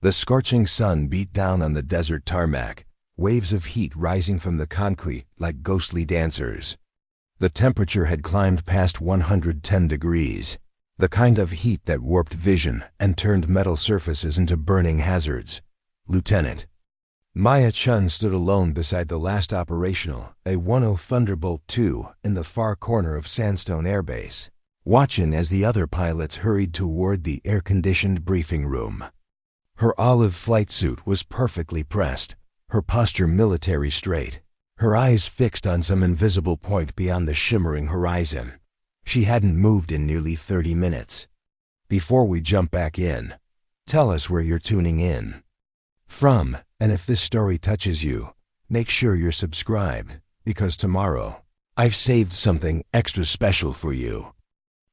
The scorching sun beat down on the desert tarmac, waves of heat rising from the concrete like ghostly dancers. The temperature had climbed past 110 degrees, the kind of heat that warped vision and turned metal surfaces into burning hazards. Lieutenant Maya Chen stood alone beside the last operational A-10 Thunderbolt II in the far corner of Sandstone Air Base, watching as the other pilots hurried toward the air-conditioned briefing room. Her olive flight suit was perfectly pressed, her posture military straight, her eyes fixed on some invisible point beyond the shimmering horizon. She hadn't moved in nearly 30 minutes. Before we jump back in, tell us where you're tuning in from, and if this story touches you, make sure you're subscribed, because tomorrow, I've saved something extra special for you.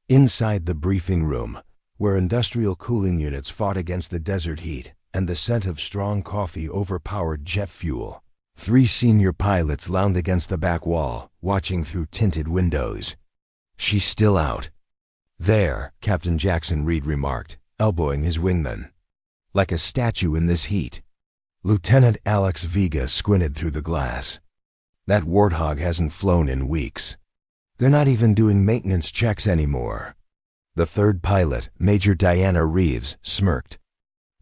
Inside the briefing room, where industrial cooling units fought against the desert heat and the scent of strong coffee overpowered jet fuel, 3 senior pilots lounged against the back wall, watching through tinted windows. "She's still out there," Captain Jackson Reed remarked, elbowing his wingman. "Like a statue in this heat." Lieutenant Alex Vega squinted through the glass. "That warthog hasn't flown in weeks. They're not even doing maintenance checks anymore." The third pilot, Major Diana Reeves, smirked.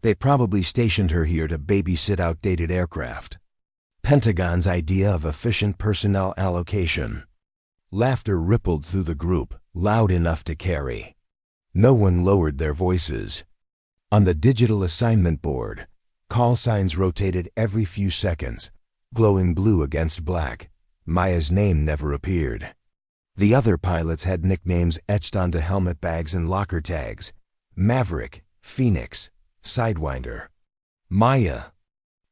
"They probably stationed her here to babysit outdated aircraft. Pentagon's idea of efficient personnel allocation." Laughter rippled through the group, loud enough to carry. No one lowered their voices. On the digital assignment board, call signs rotated every few seconds, glowing blue against black. Maya's name never appeared. The other pilots had nicknames etched onto helmet bags and locker tags: Maverick, Phoenix, Sidewinder. Maya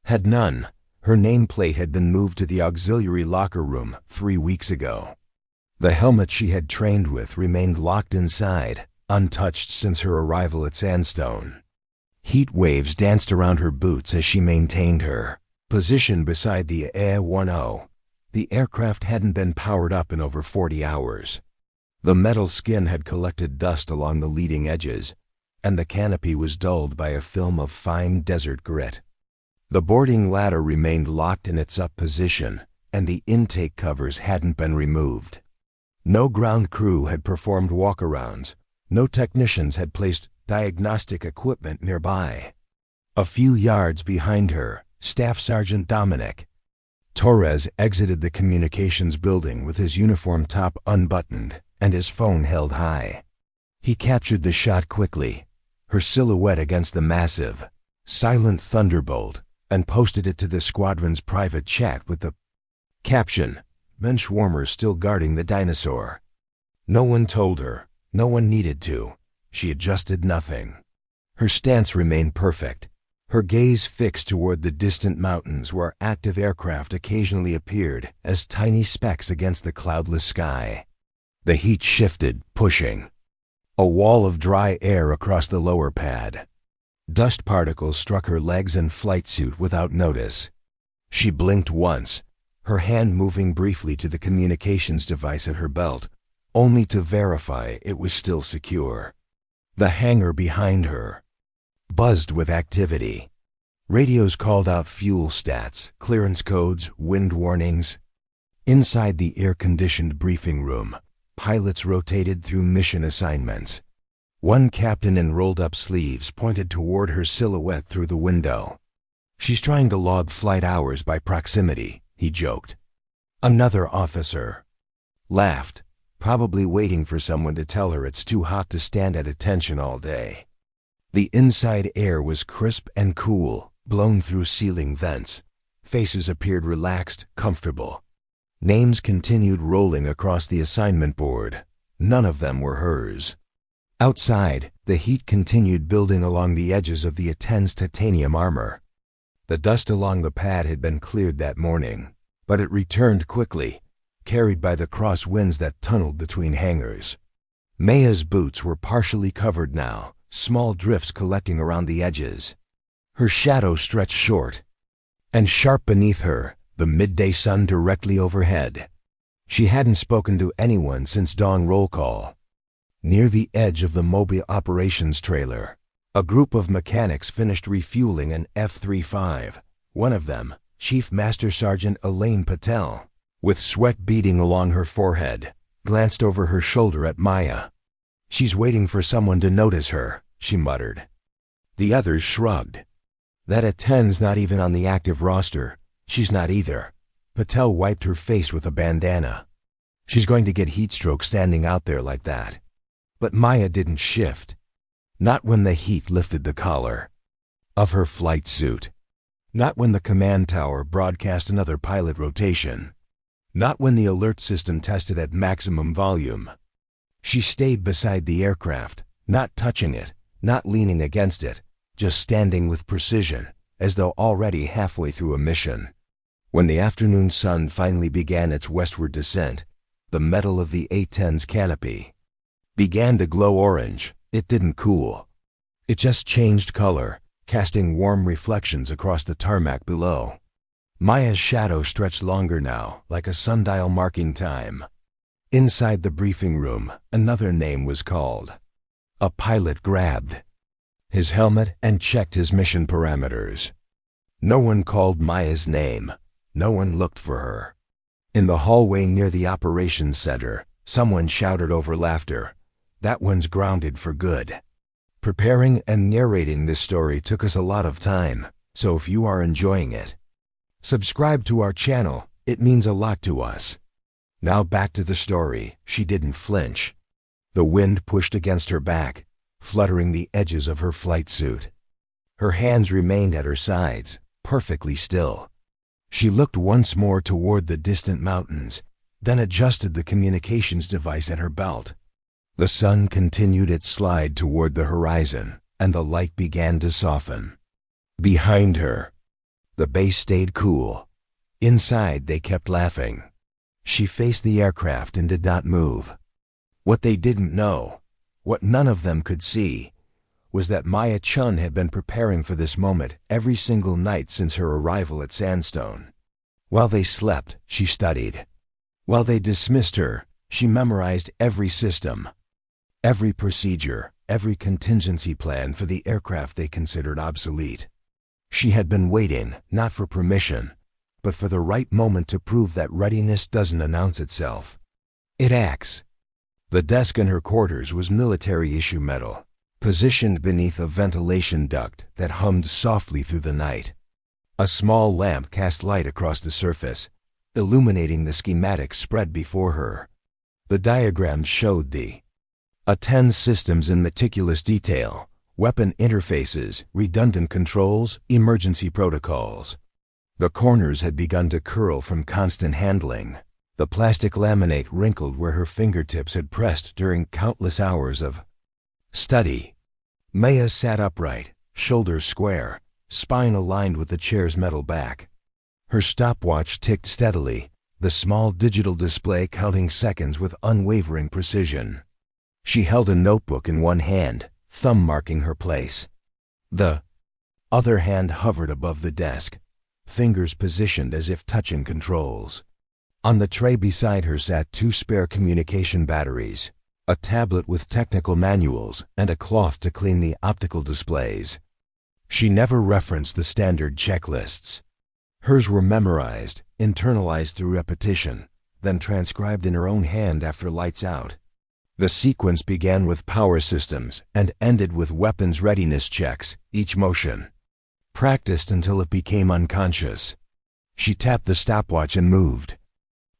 had none. Her nameplate had been moved to the auxiliary locker room 3 weeks ago. The helmet she had trained with remained locked inside, untouched since her arrival at Sandstone. Heat waves danced around her boots as she maintained her position beside the A-10. The aircraft hadn't been powered up in over 40 hours. The metal skin had collected dust along the leading edges, and the canopy was dulled by a film of fine desert grit. The boarding ladder remained locked in its up position, and the intake covers hadn't been removed. No ground crew had performed walkarounds. No technicians had placed diagnostic equipment nearby. A few yards behind her, Staff Sergeant Dominic Torres exited the communications building with his uniform top unbuttoned and his phone held high. He captured the shot quickly, her silhouette against the massive, silent Thunderbolt, and posted it to the squadron's private chat with the caption, "Benchwarmer still guarding the dinosaur." No one told her, no one needed to. She adjusted nothing. Her stance remained perfect, her gaze fixed toward the distant mountains where active aircraft occasionally appeared as tiny specks against the cloudless sky. The heat shifted, pushing a wall of dry air across the lower pad. Dust particles struck her legs and flight suit without notice. She blinked once, her hand moving briefly to the communications device at her belt, only to verify it was still secure. The hangar behind her buzzed with activity. Radios called out fuel stats, clearance codes, wind warnings. Inside the air-conditioned briefing room, pilots rotated through mission assignments. One captain in rolled-up sleeves pointed toward her silhouette through the window. "She's trying to log flight hours by proximity," he joked. Another officer laughed, probably waiting for someone to tell her it's too hot to stand at attention all day. The inside air was crisp and cool, blown through ceiling vents. Faces appeared relaxed, comfortable. Names continued rolling across the assignment board. None of them were hers. Outside, the heat continued building along the edges of the A-10's titanium armor. The dust along the pad had been cleared that morning, but it returned quickly, carried by the cross winds that tunneled between hangars. Maya's boots were partially covered now, small drifts collecting around the edges. Her shadow stretched short, and sharp beneath her, the midday sun directly overhead. She hadn't spoken to anyone since dawn roll call. Near the edge of the mobile operations trailer, A group of mechanics finished refueling an F-35. One of them, Chief Master Sergeant Elaine Patel, with sweat beading along her forehead, glanced over her shoulder at Maya. "She's waiting for someone to notice her," she muttered. The others shrugged. "That A-10's not even on the active roster. She's not either." Patel wiped her face with a bandana. "She's going to get heat stroke standing out there like that." But Maya didn't shift. Not when the heat lifted the collar of her flight suit. Not when the command tower broadcast another pilot rotation. Not when the alert system tested at maximum volume. She stayed beside the aircraft, not touching it, not leaning against it, just standing with precision, as though already halfway through a mission. When the afternoon sun finally began its westward descent, the metal of the A-10's canopy began to glow orange. It didn't cool. It just changed color, casting warm reflections across the tarmac below. Maya's shadow stretched longer now, like a sundial marking time. Inside the briefing room, another name was called. A pilot grabbed his helmet and checked his mission parameters. No one called Maya's name. No one looked for her. In the hallway near the operations center, someone shouted over laughter, "That one's grounded for good." Preparing and narrating this story took us a lot of time, so if you are enjoying it, subscribe to our channel. It means a lot to us. Now back to the story. She didn't flinch. The wind pushed against her back, fluttering the edges of her flight suit. Her hands remained at her sides, perfectly still. She looked once more toward the distant mountains, then adjusted the communications device at her belt. The sun continued its slide toward the horizon, and the light began to soften. Behind her, the base stayed cool. Inside, they kept laughing. She faced the aircraft and did not move. What they didn't know, what none of them could see, was that Maya Chen had been preparing for this moment every single night since her arrival at Sandstone. While they slept, she studied. While they dismissed her, she memorized every system, every procedure, every contingency plan for the aircraft they considered obsolete. She had been waiting, not for permission, but for the right moment to prove that readiness doesn't announce itself. It acts. The desk in her quarters was military-issue metal, positioned beneath a ventilation duct that hummed softly through the night. A small lamp cast light across the surface, illuminating the schematics spread before her. The diagrams showed the A-10 systems in meticulous detail: weapon interfaces, redundant controls, emergency protocols. The corners had begun to curl from constant handling. The plastic laminate wrinkled where her fingertips had pressed during countless hours of study. Maya sat upright, shoulders square, spine aligned with the chair's metal back. Her stopwatch ticked steadily, the small digital display counting seconds with unwavering precision. She held a notebook in one hand, thumb marking her place. The other hand hovered above the desk, fingers positioned as if touching controls. On the tray beside her sat 2 spare communication batteries, a tablet with technical manuals, and a cloth to clean the optical displays. She never referenced the standard checklists. Hers were memorized, internalized through repetition, then transcribed in her own hand after lights out. The sequence began with power systems and ended with weapons readiness checks, each motion practiced until it became unconscious. She tapped the stopwatch and moved.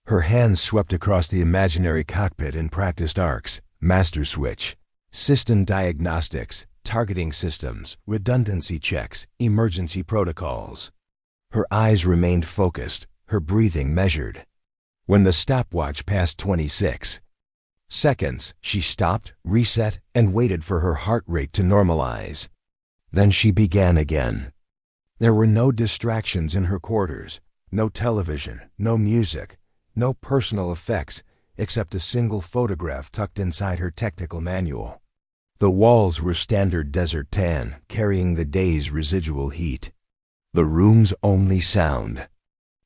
Her hands swept across the imaginary cockpit in practiced arcs: master switch, system diagnostics, targeting systems, redundancy checks, emergency protocols. Her eyes remained focused, her breathing measured. When the stopwatch passed 26 seconds, she stopped, reset, and waited for her heart rate to normalize. Then she began again. There were no distractions in her quarters, no television, no music, no personal effects, except a single photograph tucked inside her technical manual. The walls were standard desert tan, carrying the day's residual heat. The room's only sound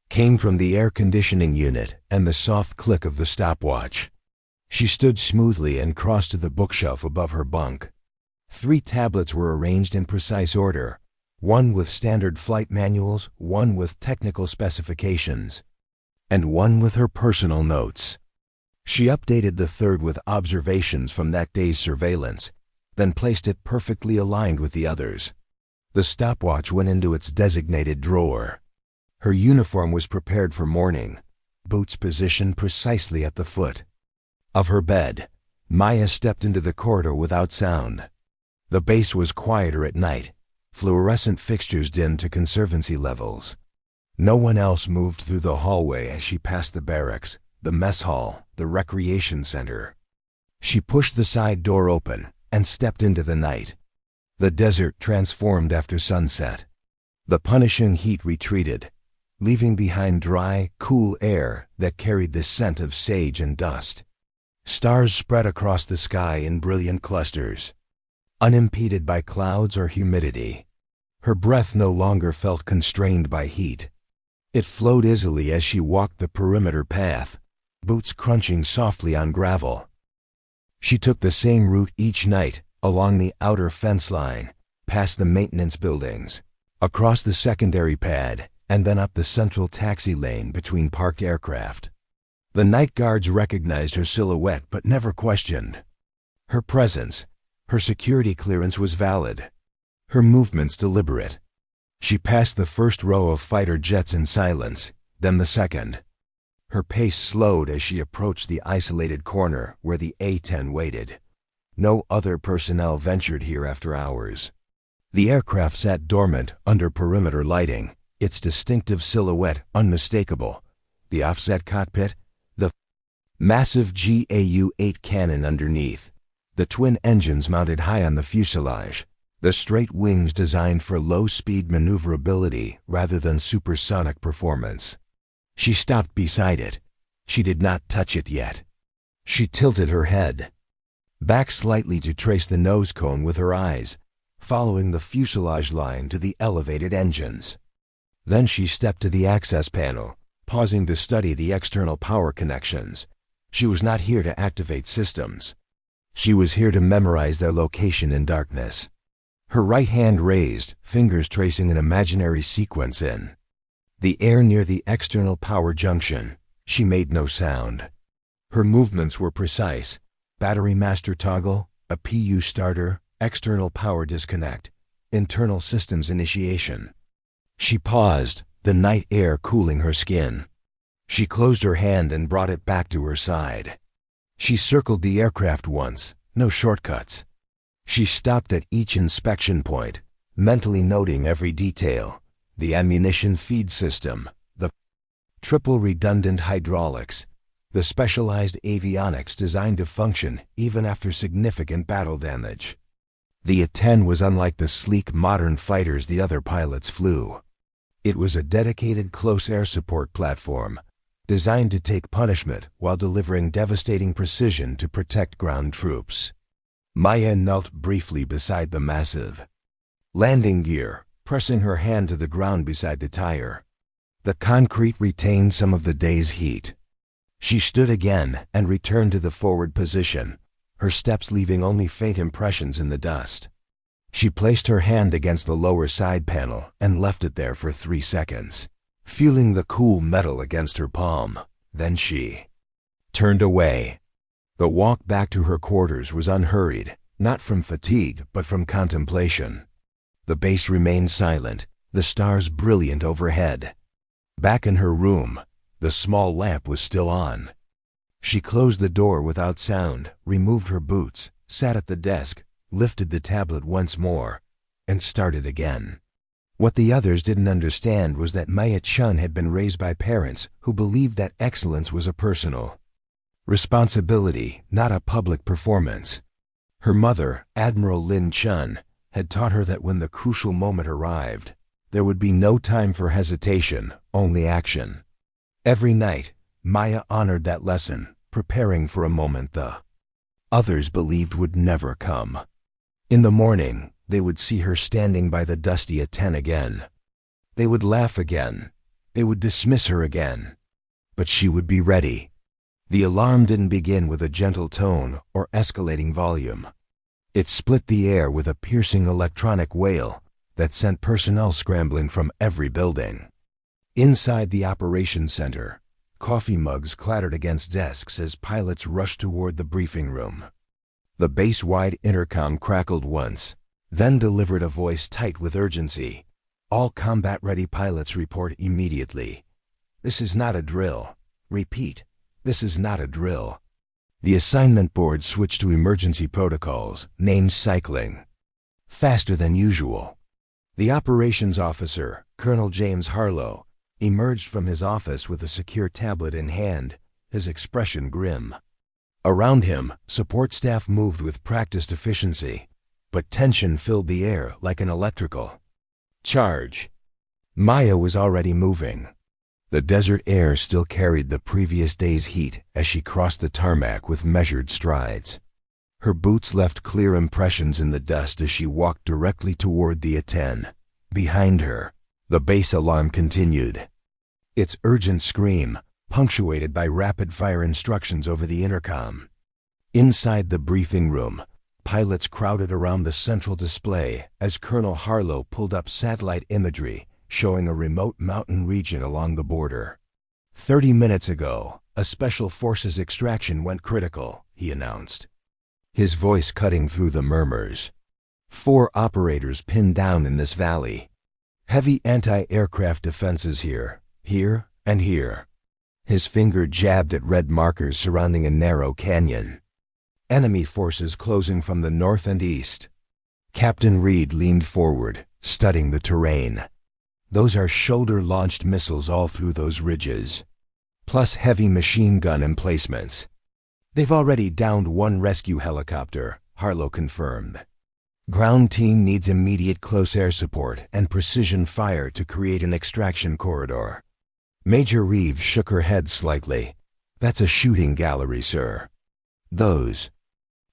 came from the air conditioning unit and the soft click of the stopwatch. She stood smoothly and crossed to the bookshelf above her bunk. 3 tablets were arranged in precise order, one with standard flight manuals, one with technical specifications, and one with her personal notes. She updated the third with observations from that day's surveillance, then placed it perfectly aligned with the others. The stopwatch went into its designated drawer. Her uniform was prepared for morning, boots positioned precisely at the foot of her bed. Maya stepped into the corridor without sound. The base was quieter at night, fluorescent fixtures dimmed to conservancy levels. No one else moved through the hallway as she passed the barracks, the mess hall, the recreation center. She pushed the side door open and stepped into the night. The desert transformed after sunset. The punishing heat retreated, leaving behind dry, cool air that carried the scent of sage and dust. Stars spread across the sky in brilliant clusters, unimpeded by clouds or humidity. Her breath no longer felt constrained by heat. It flowed easily as she walked the perimeter path, boots crunching softly on gravel. She took the same route each night, along the outer fence line, past the maintenance buildings, across the secondary pad, and then up the central taxi lane between parked aircraft. The night guards recognized her silhouette but never questioned her presence. Her security clearance was valid, her movements deliberate. She passed the first row of fighter jets in silence, then the second. Her pace slowed as she approached the isolated corner where the A-10 waited. No other personnel ventured here after hours. The aircraft sat dormant under perimeter lighting, its distinctive silhouette unmistakable. The offset cockpit, the massive GAU-8 cannon underneath, the twin engines mounted high on the fuselage, the straight wings designed for low-speed maneuverability rather than supersonic performance. She stopped beside it. She did not touch it yet. She tilted her head back slightly to trace the nose cone with her eyes, following the fuselage line to the elevated engines. Then she stepped to the access panel, pausing to study the external power connections. She was not here to activate systems. She was here to memorize their location in darkness. Her right hand raised, fingers tracing an imaginary sequence in the air near the external power junction. She made no sound. Her movements were precise. Battery master toggle, a PU starter, external power disconnect, internal systems initiation. She paused, the night air cooling her skin. She closed her hand and brought it back to her side. She circled the aircraft once, no shortcuts. She stopped at each inspection point, mentally noting every detail: the ammunition feed system, the triple redundant hydraulics, the specialized avionics designed to function even after significant battle damage. The A-10 was unlike the sleek modern fighters the other pilots flew. It was a dedicated close air support platform, designed to take punishment while delivering devastating precision to protect ground troops. Maya knelt briefly beside the massive landing gear, pressing her hand to the ground beside the tire. The concrete retained some of the day's heat. She stood again and returned to the forward position, her steps leaving only faint impressions in the dust. She placed her hand against the lower side panel and left it there for 3 seconds, feeling the cool metal against her palm. Then she turned away. The walk back to her quarters was unhurried, not from fatigue but from contemplation. The base remained silent, the stars brilliant overhead. Back in her room, the small lamp was still on. She closed the door without sound, removed her boots, sat at the desk, lifted the tablet once more, and started again. What the others didn't understand was that Maya Chen had been raised by parents who believed that excellence was a personal responsibility, not a public performance. Her mother, Admiral Lin Chen, had taught her that when the crucial moment arrived, there would be no time for hesitation, only action. Every night, Maya honored that lesson, preparing for a moment the others believed would never come. In the morning, they would see her standing by the dusty A-10 again. They would laugh again. They would dismiss her again. But she would be ready. The alarm didn't begin with a gentle tone or escalating volume. It split the air with a piercing electronic wail that sent personnel scrambling from every building. Inside the operations center, coffee mugs clattered against desks as pilots rushed toward the briefing room. The base-wide intercom crackled once, then delivered a voice tight with urgency. All combat-ready pilots report immediately. This is not a drill. Repeat, this is not a drill. The assignment board switched to emergency protocols, named cycling. Faster than usual. The operations officer, Colonel James Harlow, emerged from his office with a secure tablet in hand, his expression grim. Around him, support staff moved with practiced efficiency, but tension filled the air like an electrical. Charge. Maya was already moving. The desert air still carried the previous day's heat as she crossed the tarmac with measured strides. Her boots left clear impressions in the dust as she walked directly toward the A-10. Behind her, the base alarm continued. Its urgent scream, punctuated by rapid-fire instructions over the intercom. Inside the briefing room, pilots crowded around the central display as Colonel Harlow pulled up satellite imagery showing a remote mountain region along the border. 30 minutes ago, a Special Forces extraction went critical, he announced, his voice cutting through the murmurs. 4 operators pinned down in this valley. Heavy anti-aircraft defenses here, and here. His finger jabbed at red markers surrounding a narrow canyon. Enemy forces closing from the north and east. Captain Reed leaned forward, studying the terrain. Those are shoulder-launched missiles all through those ridges, plus heavy machine gun emplacements. They've already downed 1 rescue helicopter, Harlow confirmed. Ground team needs immediate close air support and precision fire to create an extraction corridor. Major Reeves shook her head slightly. That's a shooting gallery, sir. Those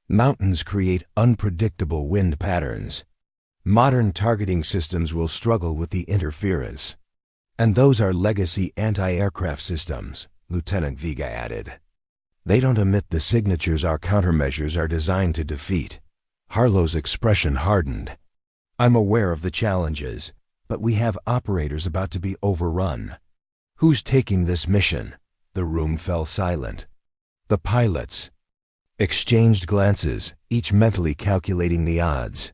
mountains create unpredictable wind patterns. Modern targeting systems will struggle with the interference. And those are legacy anti-aircraft systems, Lieutenant Vega added. They don't emit the signatures our countermeasures are designed to defeat. Harlow's expression hardened. I'm aware of the challenges, but we have operators about to be overrun. Who's taking this mission? The room fell silent. The pilots exchanged glances, each mentally calculating the odds.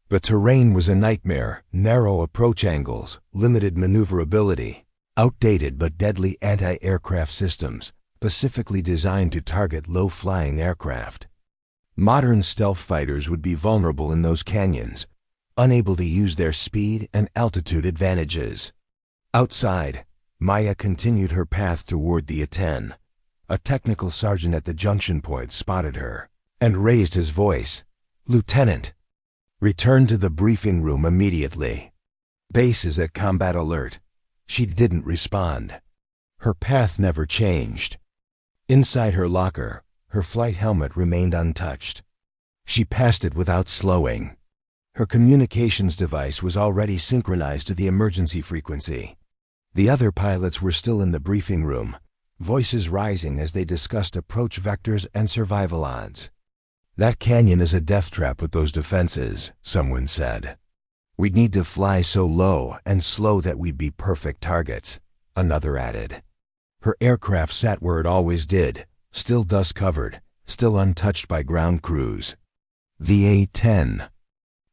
The terrain was a nightmare, narrow approach angles, limited maneuverability, outdated but deadly anti-aircraft systems, specifically designed to target low-flying aircraft. Modern stealth fighters would be vulnerable in those canyons, unable to use their speed and altitude advantages. Outside, Maya continued her path toward the A-10. A technical sergeant at the junction point spotted her and raised his voice. Lieutenant, return to the briefing room immediately. Base is at combat alert. She didn't respond. Her path never changed. Inside her locker, her flight helmet remained untouched. She passed it without slowing. Her communications device was already synchronized to the emergency frequency. The other pilots were still in the briefing room, voices rising as they discussed approach vectors and survival odds. That canyon is a death trap with those defenses, someone said. We'd need to fly so low and slow that we'd be perfect targets, another added. Her aircraft sat where it always did, still dust-covered, still untouched by ground crews. The A-10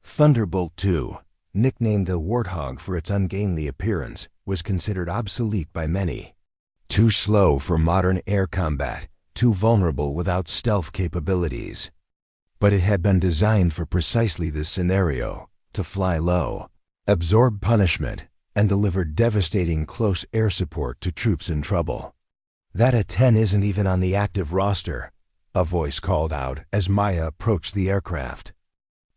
Thunderbolt II, nicknamed a warthog for its ungainly appearance, was considered obsolete by many. Too slow for modern air combat, too vulnerable without stealth capabilities. But it had been designed for precisely this scenario, to fly low, absorb punishment, and deliver devastating close air support to troops in trouble. That A-10 isn't even on the active roster, a voice called out as Maya approached the aircraft.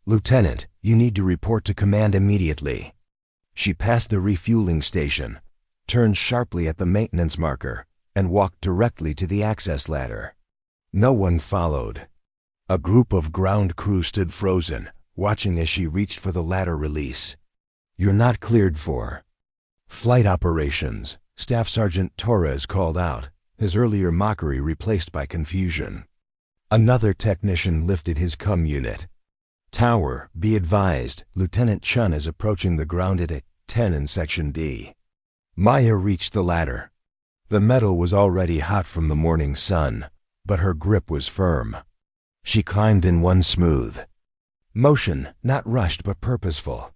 Lieutenant, you need to report to command immediately. She passed the refueling station, turned sharply at the maintenance marker, and walked directly to the access ladder. No one followed. A group of ground crew stood frozen, watching as she reached for the ladder release. You're not cleared for flight operations, Staff Sergeant Torres called out, his earlier mockery replaced by confusion. Another technician lifted his cum unit. Tower, be advised, Lieutenant Chen is approaching the ground at A-10 in Section D. Maya reached the ladder. The metal was already hot from the morning sun, but her grip was firm. She climbed in one smooth motion, not rushed but purposeful.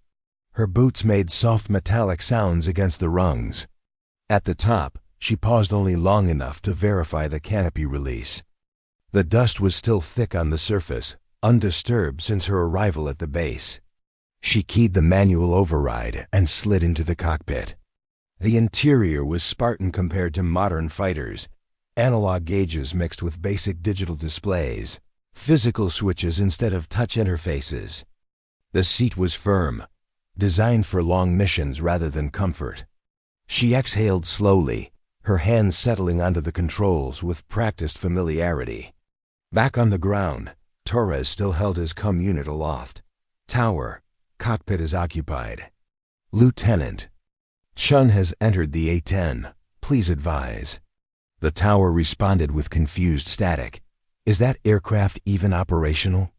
Her boots made soft metallic sounds against the rungs. At the top, she paused only long enough to verify the canopy release. The dust was still thick on the surface, undisturbed since her arrival at the base. She keyed the manual override and slid into the cockpit. The interior was Spartan compared to modern fighters. Analog gauges mixed with basic digital displays. Physical switches instead of touch interfaces. The seat was firm, designed for long missions rather than comfort. She exhaled slowly, her hands settling onto the controls with practiced familiarity. Back on the ground, Torres still held his comm unit aloft. Tower, cockpit is occupied. Lieutenant Chen has entered the A-10. Please advise. The tower responded with confused static. Is that aircraft even operational?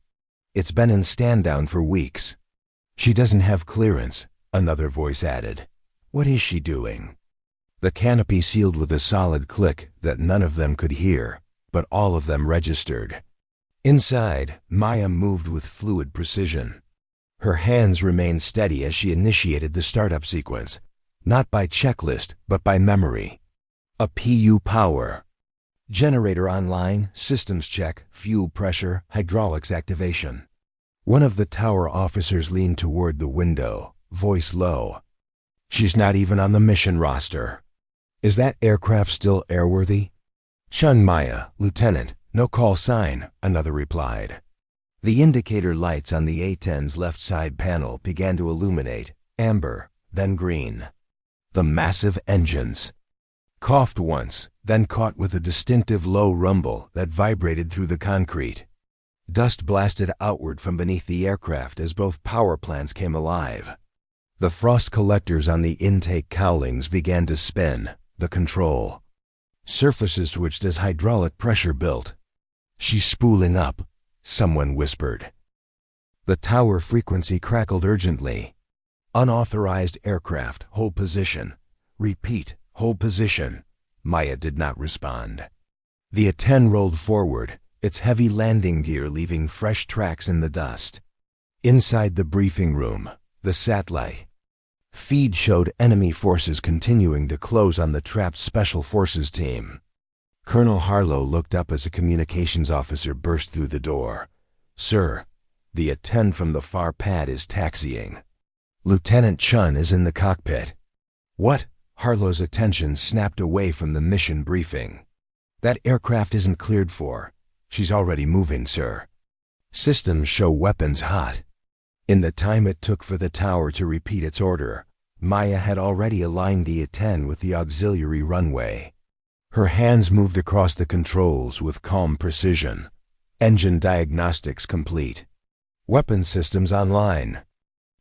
It's been in stand-down for weeks. She doesn't have clearance, another voice added. What is she doing? The canopy sealed with a solid click that none of them could hear, but all of them registered. Inside, Maya moved with fluid precision. Her hands remained steady as she initiated the startup sequence, not by checklist, but by memory. A PU power. Generator online, systems check, fuel pressure, hydraulics activation. One of the tower officers leaned toward the window, voice low. She's not even on the mission roster. Is that aircraft still airworthy? Chun Maya, Lieutenant, no call sign, another replied. The indicator lights on the A-10's left side panel began to illuminate, amber, then green. The massive engines. Coughed once, then caught with a distinctive low rumble that vibrated through the concrete. Dust blasted outward from beneath the aircraft as both power plants came alive. The frost collectors on the intake cowlings began to spin, the control. Surfaces switched as hydraulic pressure built. She's spooling up, someone whispered. The tower frequency crackled urgently. Unauthorized aircraft, hold position. Repeat, hold position. Maya did not respond. The A-10 rolled forward, its heavy landing gear leaving fresh tracks in the dust. Inside the briefing room, the satellite feed showed enemy forces continuing to close on the trapped Special Forces team. Colonel Harlow looked up as a communications officer burst through the door. Sir, the A-10 from the far pad is taxiing. Lieutenant Chen is in the cockpit. What? Harlow's attention snapped away from the mission briefing. That aircraft isn't cleared for. She's already moving, sir. Systems show weapons hot. In the time it took for the tower to repeat its order, Maya had already aligned the A-10 with the auxiliary runway. Her hands moved across the controls with calm precision. Engine diagnostics complete. Weapon systems online.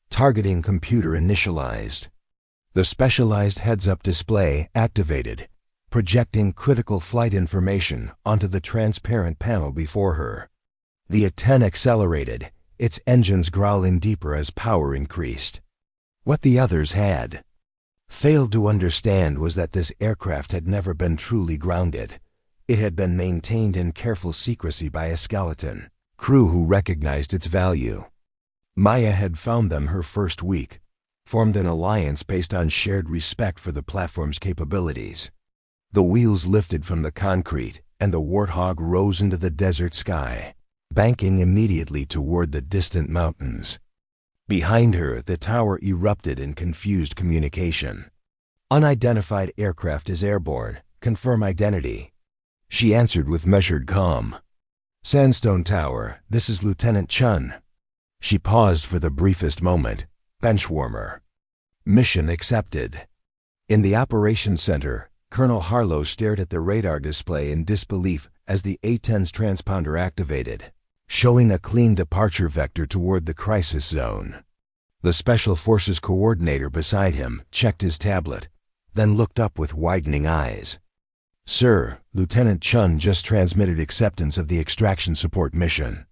Targeting computer initialized. The specialized heads-up display activated, projecting critical flight information onto the transparent panel before her. The A-10 accelerated, its engines growling deeper as power increased. What the others had failed to understand was that this aircraft had never been truly grounded. It had been maintained in careful secrecy by a skeleton crew who recognized its value. Maya had found them her first week, formed an alliance based on shared respect for the platform's capabilities. The wheels lifted from the concrete, and the Warthog rose into the desert sky, banking immediately toward the distant mountains. Behind her, the tower erupted in confused communication. Unidentified aircraft is airborne. Confirm identity. She answered with measured calm. Sandstone Tower, this is Lieutenant Chen. She paused for the briefest moment. Benchwarmer. Mission accepted. In the operations center, Colonel Harlow stared at the radar display in disbelief as the A-10's transponder activated, showing a clean departure vector toward the crisis zone. The Special Forces coordinator beside him checked his tablet, then looked up with widening eyes. Sir, Lieutenant Chen just transmitted acceptance of the extraction support mission.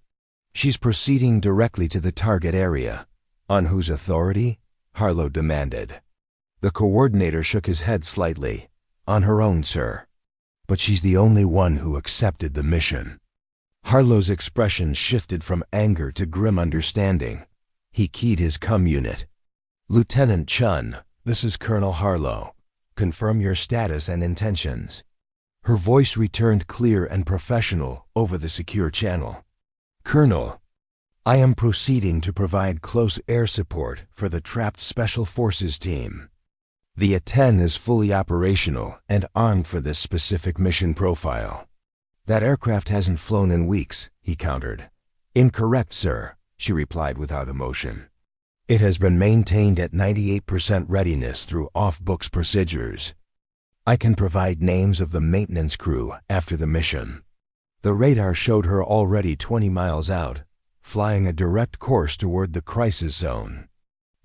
She's proceeding directly to the target area. On whose authority? Harlow demanded. The coordinator shook his head slightly. On her own, sir. But she's the only one who accepted the mission. Harlow's expression shifted from anger to grim understanding. He keyed his CUM unit. Lieutenant Chen, this is Colonel Harlow. Confirm your status and intentions. Her voice returned clear and professional over the secure channel. Colonel, I am proceeding to provide close air support for the trapped Special Forces team. The A-10 is fully operational and armed for this specific mission profile. That aircraft hasn't flown in weeks, he countered. Incorrect, sir, she replied without emotion. It has been maintained at 98% readiness through off-books procedures. I can provide names of the maintenance crew after the mission. The radar showed her already 20 miles out, flying a direct course toward the crisis zone.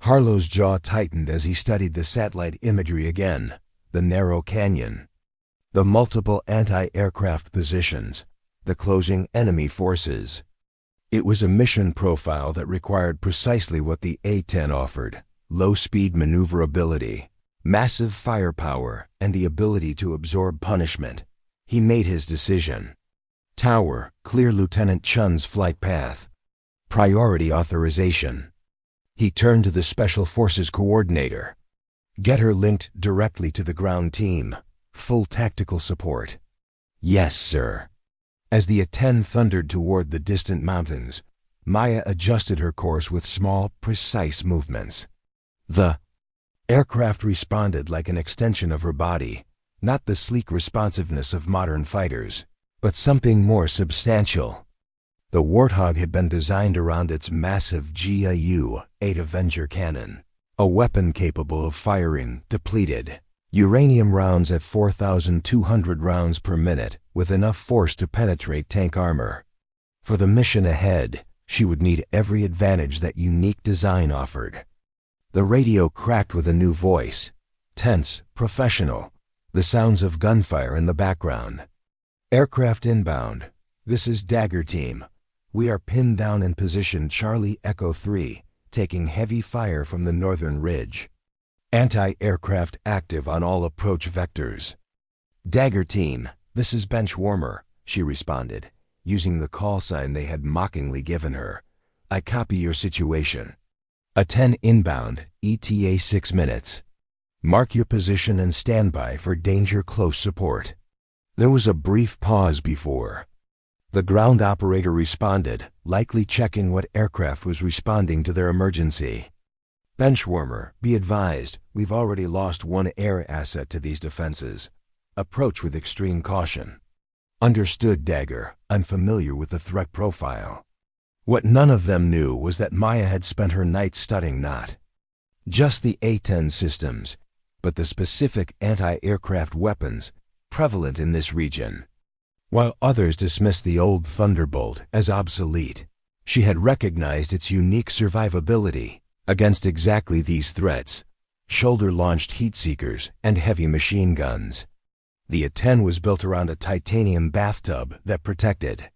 Harlow's jaw tightened as he studied the satellite imagery again, the narrow canyon, the multiple anti-aircraft positions, the closing enemy forces. It was a mission profile that required precisely what the A-10 offered: low-speed maneuverability, massive firepower, and the ability to absorb punishment. He made his decision. Tower, clear Lieutenant Chen's flight path. Priority authorization. He turned to the Special Forces coordinator. Get her linked directly to the ground team. Full tactical support. Yes, sir. As the A-10 thundered toward the distant mountains, Maya adjusted her course with small, precise movements. The aircraft responded like an extension of her body, not the sleek responsiveness of modern fighters, but something more substantial. The Warthog had been designed around its massive GAU-8 Avenger cannon, a weapon capable of firing depleted uranium rounds at 4,200 rounds per minute with enough force to penetrate tank armor. For the mission ahead, she would need every advantage that unique design offered. The radio cracked with a new voice, tense, professional, the sounds of gunfire in the background. Aircraft inbound. This is Dagger Team. We are pinned down in position Charlie Echo 3, taking heavy fire from the northern ridge. Anti-aircraft active on all approach vectors. Dagger Team, this is Benchwarmer, she responded, using the call sign they had mockingly given her. I copy your situation. A-10 inbound, ETA 6 minutes. Mark your position and stand by for danger close support. There was a brief pause before the ground operator responded, likely checking what aircraft was responding to their emergency. Benchwarmer, be advised, we've already lost one air asset to these defenses. Approach with extreme caution. Understood, Dagger. I'm familiar with the threat profile. What none of them knew was that Maya had spent her night studying not just the A-10 systems, but the specific anti-aircraft weapons prevalent in this region. While others dismissed the old Thunderbolt as obsolete, she had recognized its unique survivability against exactly these threats: shoulder-launched heat-seekers and heavy machine guns. The A-10 was built around a titanium bathtub that protected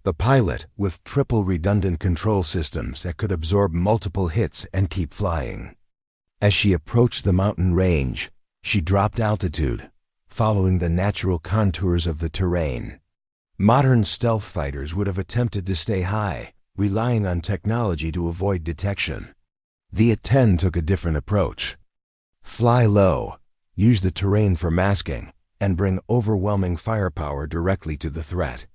the pilot with triple redundant control systems that could absorb multiple hits and keep flying. As she approached the mountain range, she dropped altitude, following the natural contours of the terrain. Modern stealth fighters would have attempted to stay high, relying on technology to avoid detection. The A-10 took a different approach. Fly low, use the terrain for masking, and bring overwhelming firepower directly to the threat.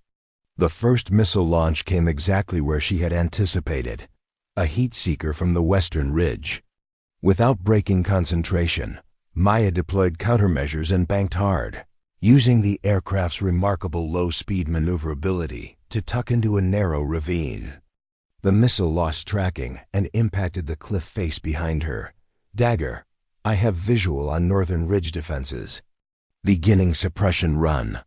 The first missile launch came exactly where she had anticipated, a heat seeker from the western ridge. Without breaking concentration, Maya deployed countermeasures and banked hard, using the aircraft's remarkable low-speed maneuverability to tuck into a narrow ravine. The missile lost tracking and impacted the cliff face behind her. Dagger, I have visual on northern ridge defenses. Beginning suppression run.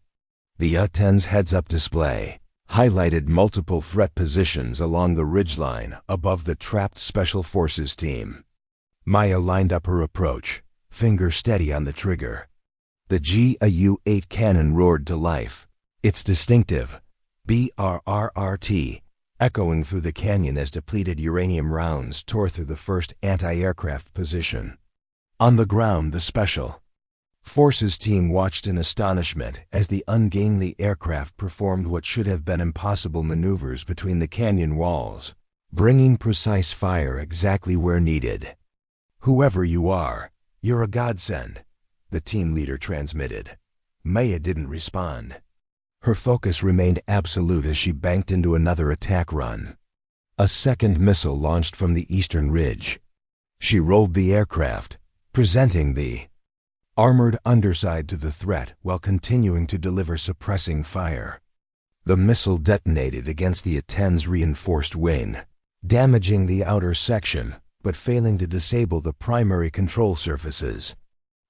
The A-10's heads-up display highlighted multiple threat positions along the ridgeline above the trapped Special Forces team. Maya lined up her approach, finger steady on the trigger. The GAU-8 cannon roared to life, its distinctive BRRRT echoing through the canyon as depleted uranium rounds tore through the first anti-aircraft position. On the ground, the Special Forces team watched in astonishment as the ungainly aircraft performed what should have been impossible maneuvers between the canyon walls, bringing precise fire exactly where needed. "Whoever you are, you're a godsend," the team leader transmitted. Maya didn't respond. Her focus remained absolute as she banked into another attack run. A second missile launched from the eastern ridge. She rolled the aircraft, presenting the armored underside to the threat while continuing to deliver suppressing fire. The missile detonated against the A-10's reinforced wing, damaging the outer section but failing to disable the primary control surfaces.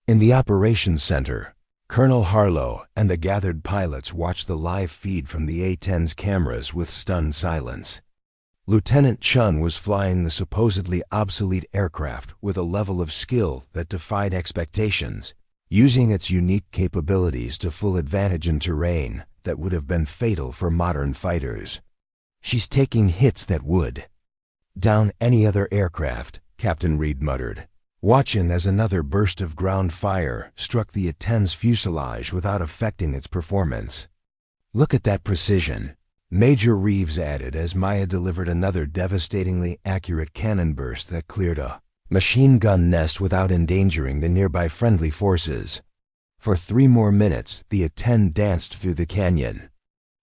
In the operations center, Colonel Harlow and the gathered pilots watched the live feed from the A-10's cameras with stunned silence. Lieutenant Chun was flying the supposedly obsolete aircraft with a level of skill that defied expectations, using its unique capabilities to full advantage in terrain that would have been fatal for modern fighters. "She's taking hits that would down any other aircraft," Captain Reed muttered, watching as another burst of ground fire struck the A-10's fuselage without affecting its performance. "Look at that precision," Major Reeves added as Maya delivered another devastatingly accurate cannon burst that cleared a machine gun nest without endangering the nearby friendly forces. For 3 more minutes, the A-10 danced through the canyon,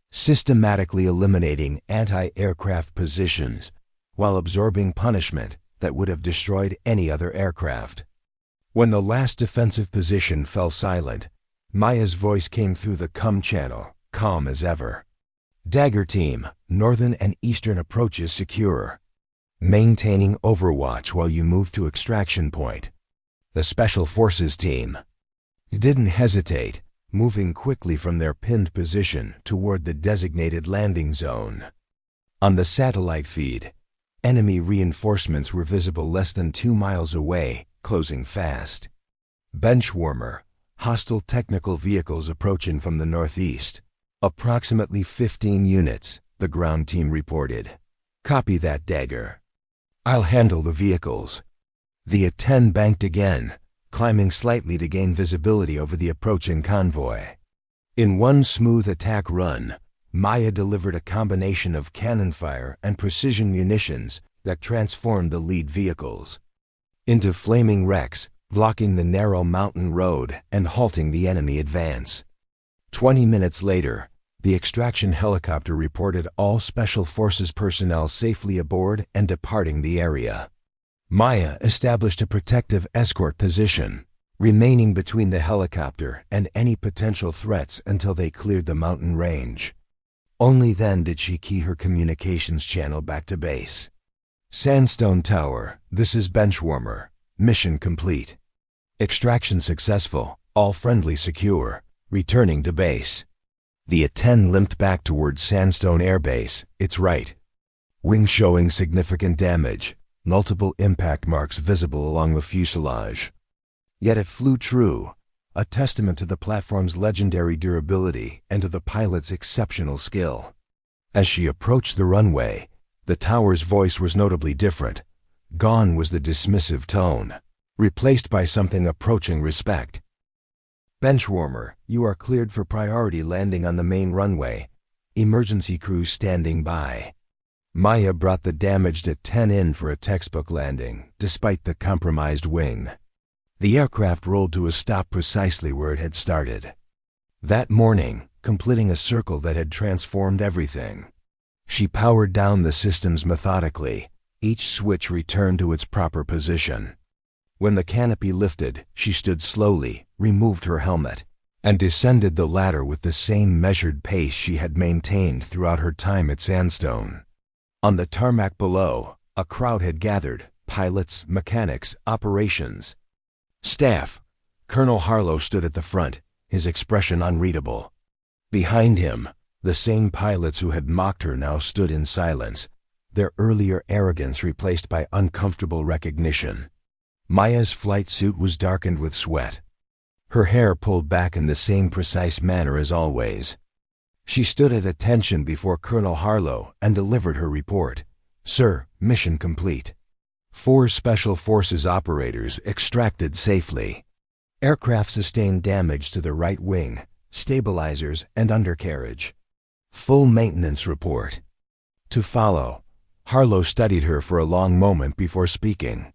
systematically eliminating anti-aircraft positions while absorbing punishment that would have destroyed any other aircraft. When the last defensive position fell silent, Maya's voice came through the COM channel, calm as ever. "Dagger Team, northern and eastern approaches secure. Maintaining overwatch while you move to extraction point." The Special Forces team didn't hesitate, moving quickly from their pinned position toward the designated landing zone. On the satellite feed, enemy reinforcements were visible less than 2 miles away, closing fast. Benchwarmer, hostile technical vehicles approaching from the northeast. Approximately 15 units, the ground team reported. "Copy that, Dagger. I'll handle the vehicles." The A-10 banked again, climbing slightly to gain visibility over the approaching convoy. In one smooth attack run, Maya delivered a combination of cannon fire and precision munitions that transformed the lead vehicles into flaming wrecks, blocking the narrow mountain road and halting the enemy advance. 20 minutes later, the extraction helicopter reported all Special Forces personnel safely aboard and departing the area. Maya established a protective escort position, remaining between the helicopter and any potential threats until they cleared the mountain range. Only then did she key her communications channel back to base. "Sandstone Tower, this is Benchwarmer. Mission complete. Extraction successful, all friendly secure. Returning to base." The A-10 limped back towards Sandstone Air Base, its right. Wing showing significant damage, multiple impact marks visible along the fuselage. Yet it flew true, a testament to the platform's legendary durability and to the pilot's exceptional skill. As she approached the runway, the tower's voice was notably different. Gone was the dismissive tone, replaced by something approaching respect. "Benchwarmer, you are cleared for priority landing on the main runway. Emergency crews standing by." Maya brought the damaged A-10 in for a textbook landing, despite the compromised wing. The aircraft rolled to a stop precisely where it had started. That morning, completing a circle that had transformed everything. She powered down the systems methodically, each switch returned to its proper position. When the canopy lifted, she stood slowly, removed her helmet, and descended the ladder with the same measured pace she had maintained throughout her time at Sandstone. On the tarmac below, a crowd had gathered: pilots, mechanics, operations staff. Colonel Harlow stood at the front, his expression unreadable. Behind him, the same pilots who had mocked her now stood in silence, their earlier arrogance replaced by uncomfortable recognition. Maya's flight suit was darkened with sweat, her hair pulled back in the same precise manner as always. She stood at attention before Colonel Harlow and delivered her report. "Sir, mission complete. 4 Special Forces operators extracted safely. Aircraft sustained damage to the right wing, stabilizers, and undercarriage. Full maintenance report." To follow, Harlow studied her for a long moment before speaking.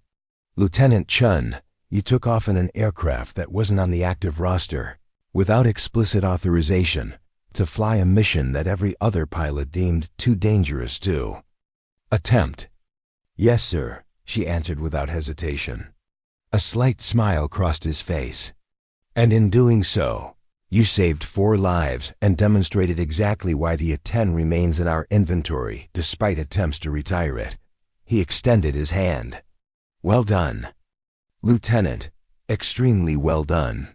"Lieutenant Chen, you took off in an aircraft that wasn't on the active roster, without explicit authorization, to fly a mission that every other pilot deemed too dangerous to attempt." "Yes, sir," she answered without hesitation. A slight smile crossed his face. "And in doing so, you saved 4 lives and demonstrated exactly why the A-10 remains in our inventory despite attempts to retire it." He extended his hand. "Well done, Lieutenant. Extremely well done."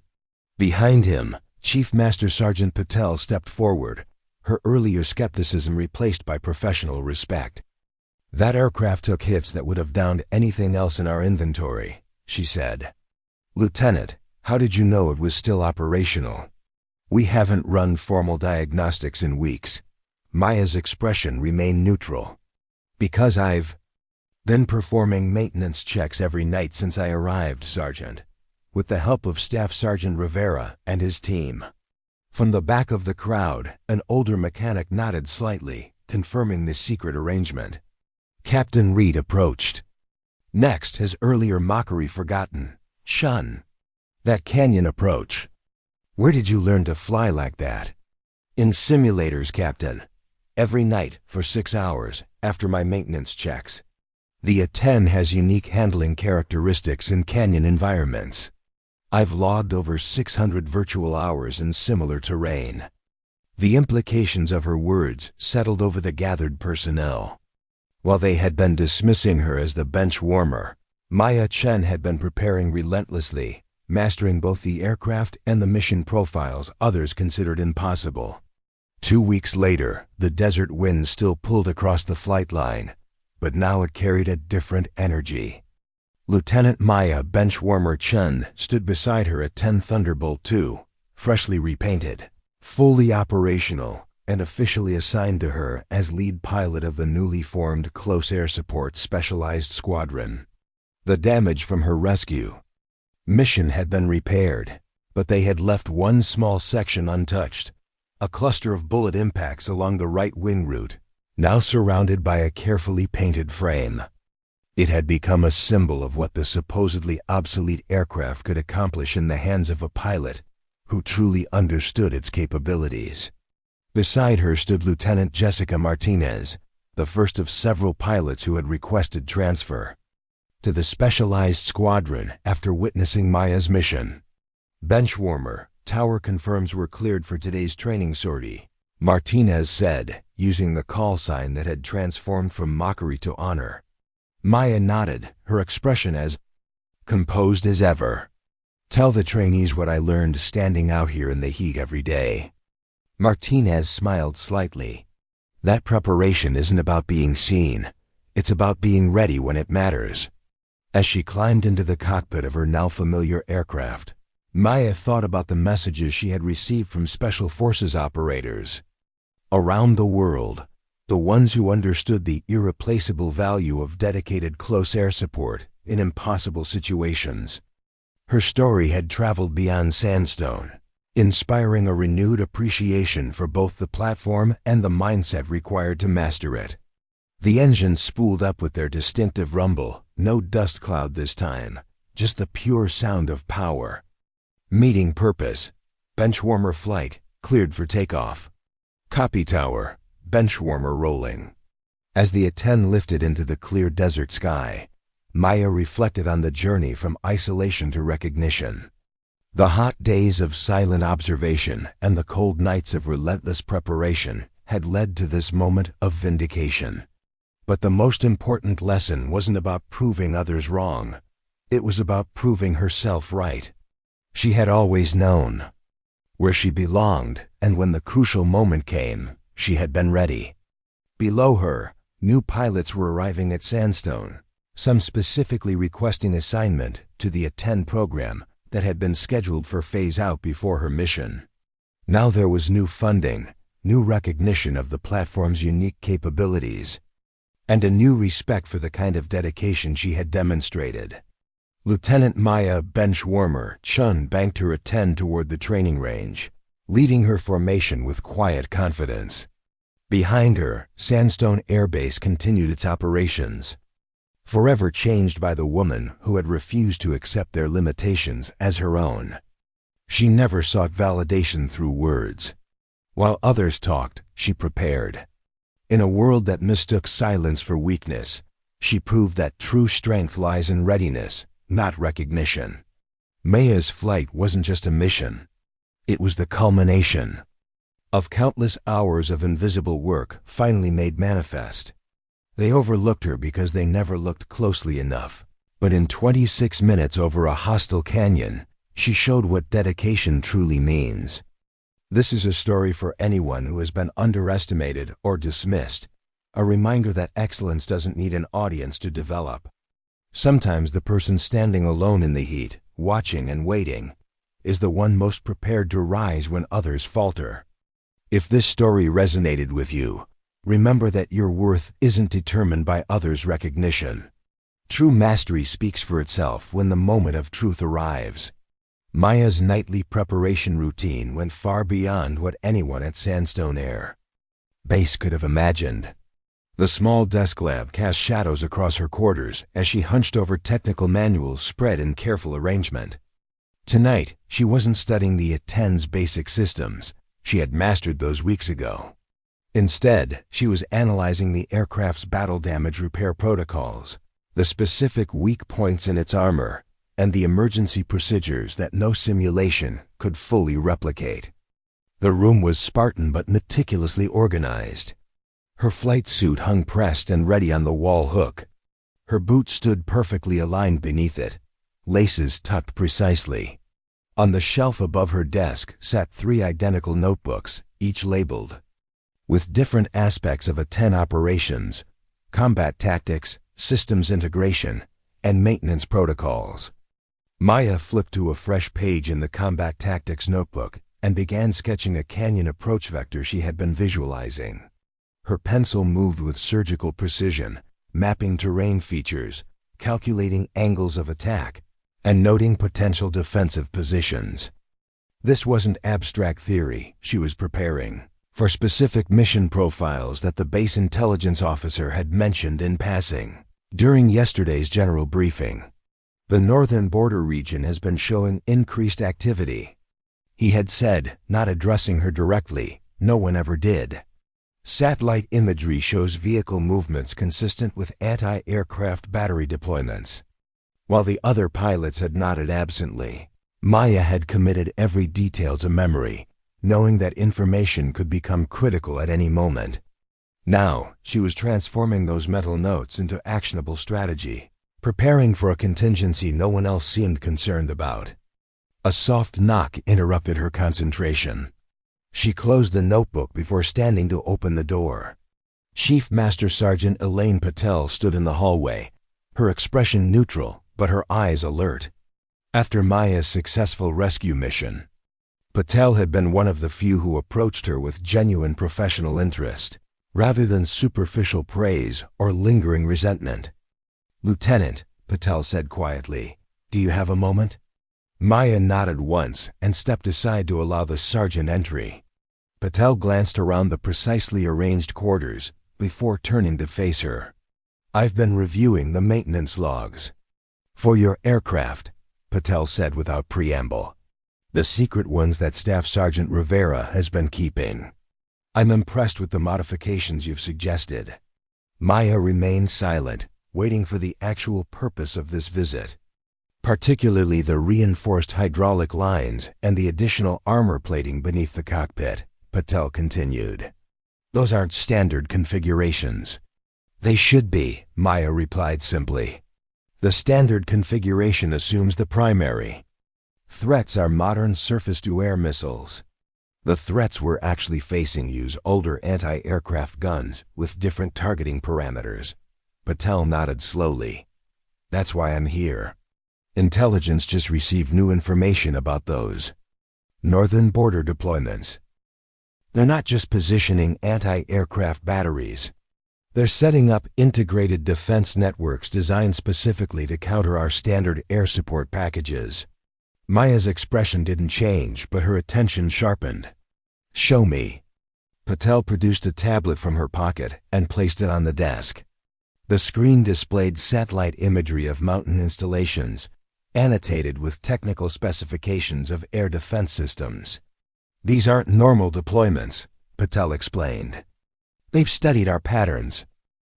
Behind him, Chief Master Sergeant Patel stepped forward, her earlier skepticism replaced by professional respect. "That aircraft took hits that would have downed anything else in our inventory," she said. "Lieutenant, how did you know it was still operational?" "We haven't run formal diagnostics in weeks." Maya's expression remained neutral. "Because I've been performing maintenance checks every night since I arrived, Sergeant, with the help of Staff Sergeant Rivera and his team." From the back of the crowd, an older mechanic nodded slightly, confirming this secret arrangement. Captain Reed approached. Next, his earlier mockery forgotten. "Shun. That canyon approach. Where did you learn to fly like that?" "In simulators, Captain. Every night for 6 hours after my maintenance checks. The A-10 has unique handling characteristics in canyon environments. I've logged over 600 virtual hours in similar terrain." The implications of her words settled over the gathered personnel. While they had been dismissing her as the benchwarmer, Maya Chen had been preparing relentlessly, mastering both the aircraft and the mission profiles others considered impossible. 2 weeks later, the desert wind still pulled across the flight line, but now it carried a different energy. Lieutenant Maya Benchwarmer Chen stood beside her A-10 Thunderbolt II, freshly repainted, fully operational, and officially assigned to her as lead pilot of the newly formed Close Air Support Specialized Squadron. The damage from her rescue mission had been repaired, but they had left one small section untouched, a cluster of bullet impacts along the right wing route, now surrounded by a carefully painted frame. It had become a symbol of what the supposedly obsolete aircraft could accomplish in the hands of a pilot who truly understood its capabilities. Beside her stood Lieutenant Jessica Martinez, the first of several pilots who had requested transfer to the specialized squadron after witnessing Maya's mission. "Benchwarmer, tower confirms we're cleared for today's training sortie," Martinez said, using the call sign that had transformed from mockery to honor. Maya nodded, her expression as composed as ever. "Tell the trainees what I learned standing out here in the heat every day." Martinez smiled slightly. "That preparation isn't about being seen. It's about being ready when it matters." As she climbed into the cockpit of her now familiar aircraft, Maya thought about the messages she had received from Special Forces operators around the world, the ones who understood the irreplaceable value of dedicated close air support in impossible situations. Her story had traveled beyond Sandstone, inspiring a renewed appreciation for both the platform and the mindset required to master it. The engines spooled up with their distinctive rumble, no dust cloud this time, just the pure sound of power. Meeting purpose. Benchwarmer flight, cleared for takeoff. Copy tower, benchwarmer rolling. As the A-10 lifted into the clear desert sky, Maya reflected on the journey from isolation to recognition. The hot days of silent observation and the cold nights of relentless preparation had led to this moment of vindication. But the most important lesson wasn't about proving others wrong. It was about proving herself right. She had always known where she belonged, and when the crucial moment came, she had been ready. Below her, new pilots were arriving at Sandstone, some specifically requesting assignment to the A-10 program that had been scheduled for phase-out before her mission. Now there was new funding, new recognition of the platform's unique capabilities, and a new respect for the kind of dedication she had demonstrated. Lieutenant Maya Chen banked her A-10 toward the training range, leading her formation with quiet confidence. Behind her, Sandstone Air Base continued its operations, forever changed by the woman who had refused to accept their limitations as her own. She never sought validation through words. While others talked, she prepared. In a world that mistook silence for weakness, she proved that true strength lies in readiness, not recognition. Maya's flight wasn't just a mission. It was the culmination of countless hours of invisible work finally made manifest. They overlooked her because they never looked closely enough. But in 26 minutes over a hostile canyon, she showed what dedication truly means. This is a story for anyone who has been underestimated or dismissed, a reminder that excellence doesn't need an audience to develop. Sometimes the person standing alone in the heat, watching and waiting, is the one most prepared to rise when others falter. If this story resonated with you, remember that your worth isn't determined by others' recognition. True mastery speaks for itself when the moment of truth arrives. Maya's nightly preparation routine went far beyond what anyone at Sandstone Air Base could have imagined. The small desk lamp cast shadows across her quarters as she hunched over technical manuals spread in careful arrangement. Tonight, she wasn't studying the A-10's basic systems. She had mastered those weeks ago. Instead, she was analyzing the aircraft's battle damage repair protocols, the specific weak points in its armor, and the emergency procedures that no simulation could fully replicate. The room was Spartan but meticulously organized. Her flight suit hung pressed and ready on the wall hook. Her boots stood perfectly aligned beneath it, laces tucked precisely. On the shelf above her desk sat 3 identical notebooks, each labeled with different aspects of A-10 operations, combat tactics, systems integration, and maintenance protocols. Maya flipped to a fresh page in the combat tactics notebook and began sketching a canyon approach vector she had been visualizing. Her pencil moved with surgical precision, mapping terrain features, calculating angles of attack, and noting potential defensive positions. This wasn't abstract theory. She was preparing for specific mission profiles that the base intelligence officer had mentioned in passing during yesterday's general briefing. The northern border region has been showing increased activity, he had said, not addressing her directly. No one ever did. Satellite imagery shows vehicle movements consistent with anti-aircraft battery deployments. While the other pilots had nodded absently, Maya had committed every detail to memory, knowing that information could become critical at any moment. Now, she was transforming those mental notes into actionable strategy, preparing for a contingency no one else seemed concerned about. A soft knock interrupted her concentration. She closed the notebook before standing to open the door. Chief Master Sergeant Elaine Patel stood in the hallway, her expression neutral, but her eyes alert. After Maya's successful rescue mission, Patel had been one of the few who approached her with genuine professional interest, rather than superficial praise or lingering resentment. "Lieutenant," Patel said quietly, "do you have a moment?" Maya nodded once and stepped aside to allow the sergeant entry. Patel glanced around the precisely arranged quarters before turning to face her. "I've been reviewing the maintenance logs for your aircraft," Patel said without preamble. "The secret ones that Staff Sergeant Rivera has been keeping. I'm impressed with the modifications you've suggested." Maya remained silent, waiting for the actual purpose of this visit, particularly the reinforced hydraulic lines and the additional armor plating beneath the cockpit. Patel continued. "Those aren't standard configurations." "They should be," Maya replied simply. "The standard configuration assumes the primary threats are modern surface-to-air missiles. The threats we're actually facing use older anti-aircraft guns with different targeting parameters." Patel nodded slowly. "That's why I'm here. Intelligence just received new information about those northern border deployments." They're not just positioning anti-aircraft batteries. They're setting up integrated defense networks designed specifically to counter our standard air support packages. Maya's expression didn't change, but her attention sharpened. "Show me." Patel produced a tablet from her pocket and placed it on the desk. The screen displayed satellite imagery of mountain installations, annotated with technical specifications of air defense systems. "These aren't normal deployments," Patel explained. "They've studied our patterns.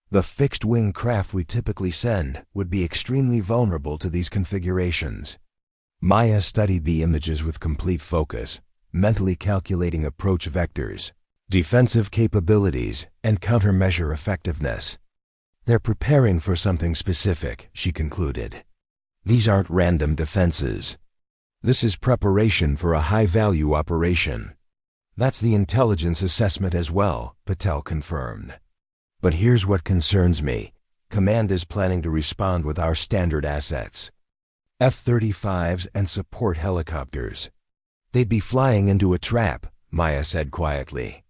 The fixed-wing craft we typically send would be extremely vulnerable to these configurations." Maya studied the images with complete focus, mentally calculating approach vectors, defensive capabilities, and countermeasure effectiveness. "They're preparing for something specific," she concluded. "These aren't random defenses. This is preparation for a high-value operation." "That's the intelligence assessment as well," Patel confirmed. "But here's what concerns me. Command is planning to respond with our standard assets. F-35s and support helicopters. They'd be flying into a trap," Maya said quietly.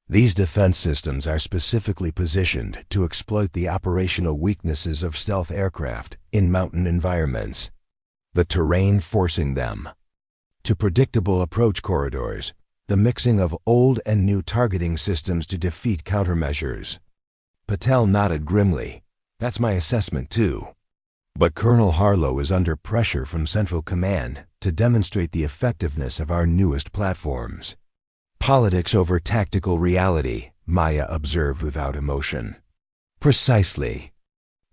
"These defense systems are specifically positioned to exploit the operational weaknesses of stealth aircraft in mountain environments, the terrain forcing them to predictable approach corridors, the mixing of old and new targeting systems to defeat countermeasures." Patel nodded grimly. "That's my assessment too. But Colonel Harlow is under pressure from Central Command to demonstrate the effectiveness of our newest platforms." "Politics over tactical reality," Maya observed without emotion. "Precisely."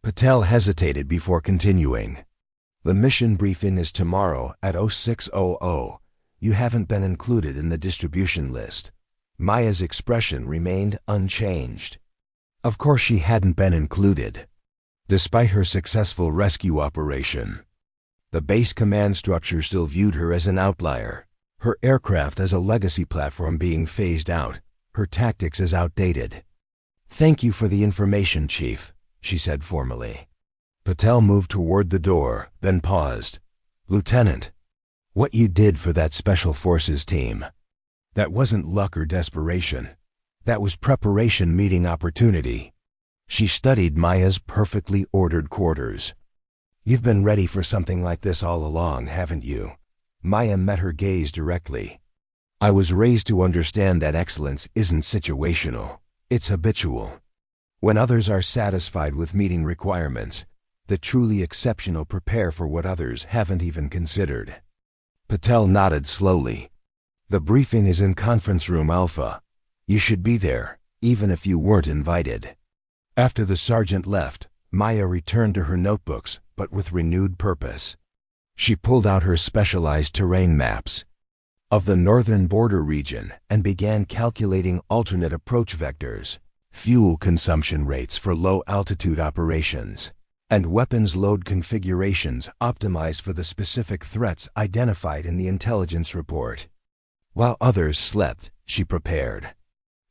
Patel hesitated before continuing. "The mission briefing is tomorrow at 0600. You haven't been included in the distribution list." Maya's expression remained unchanged. Of course she hadn't been included. Despite her successful rescue operation, the base command structure still viewed her as an outlier. Her aircraft as a legacy platform being phased out, her tactics as outdated. "Thank you for the information, Chief," she said formally. Patel moved toward the door, then paused. "Lieutenant, what you did for that Special Forces team, that wasn't luck or desperation. That was preparation meeting opportunity." She studied Maya's perfectly ordered quarters. "You've been ready for something like this all along, haven't you?" Maya met her gaze directly. "I was raised to understand that excellence isn't situational, it's habitual. When others are satisfied with meeting requirements, the truly exceptional prepare for what others haven't even considered." Patel nodded slowly. "The briefing is in Conference Room Alpha. You should be there, even if you weren't invited." After the sergeant left, Maya returned to her notebooks, but with renewed purpose. She pulled out her specialized terrain maps of the northern border region and began calculating alternate approach vectors, fuel consumption rates for low-altitude operations, and weapons load configurations optimized for the specific threats identified in the intelligence report. While others slept, she prepared.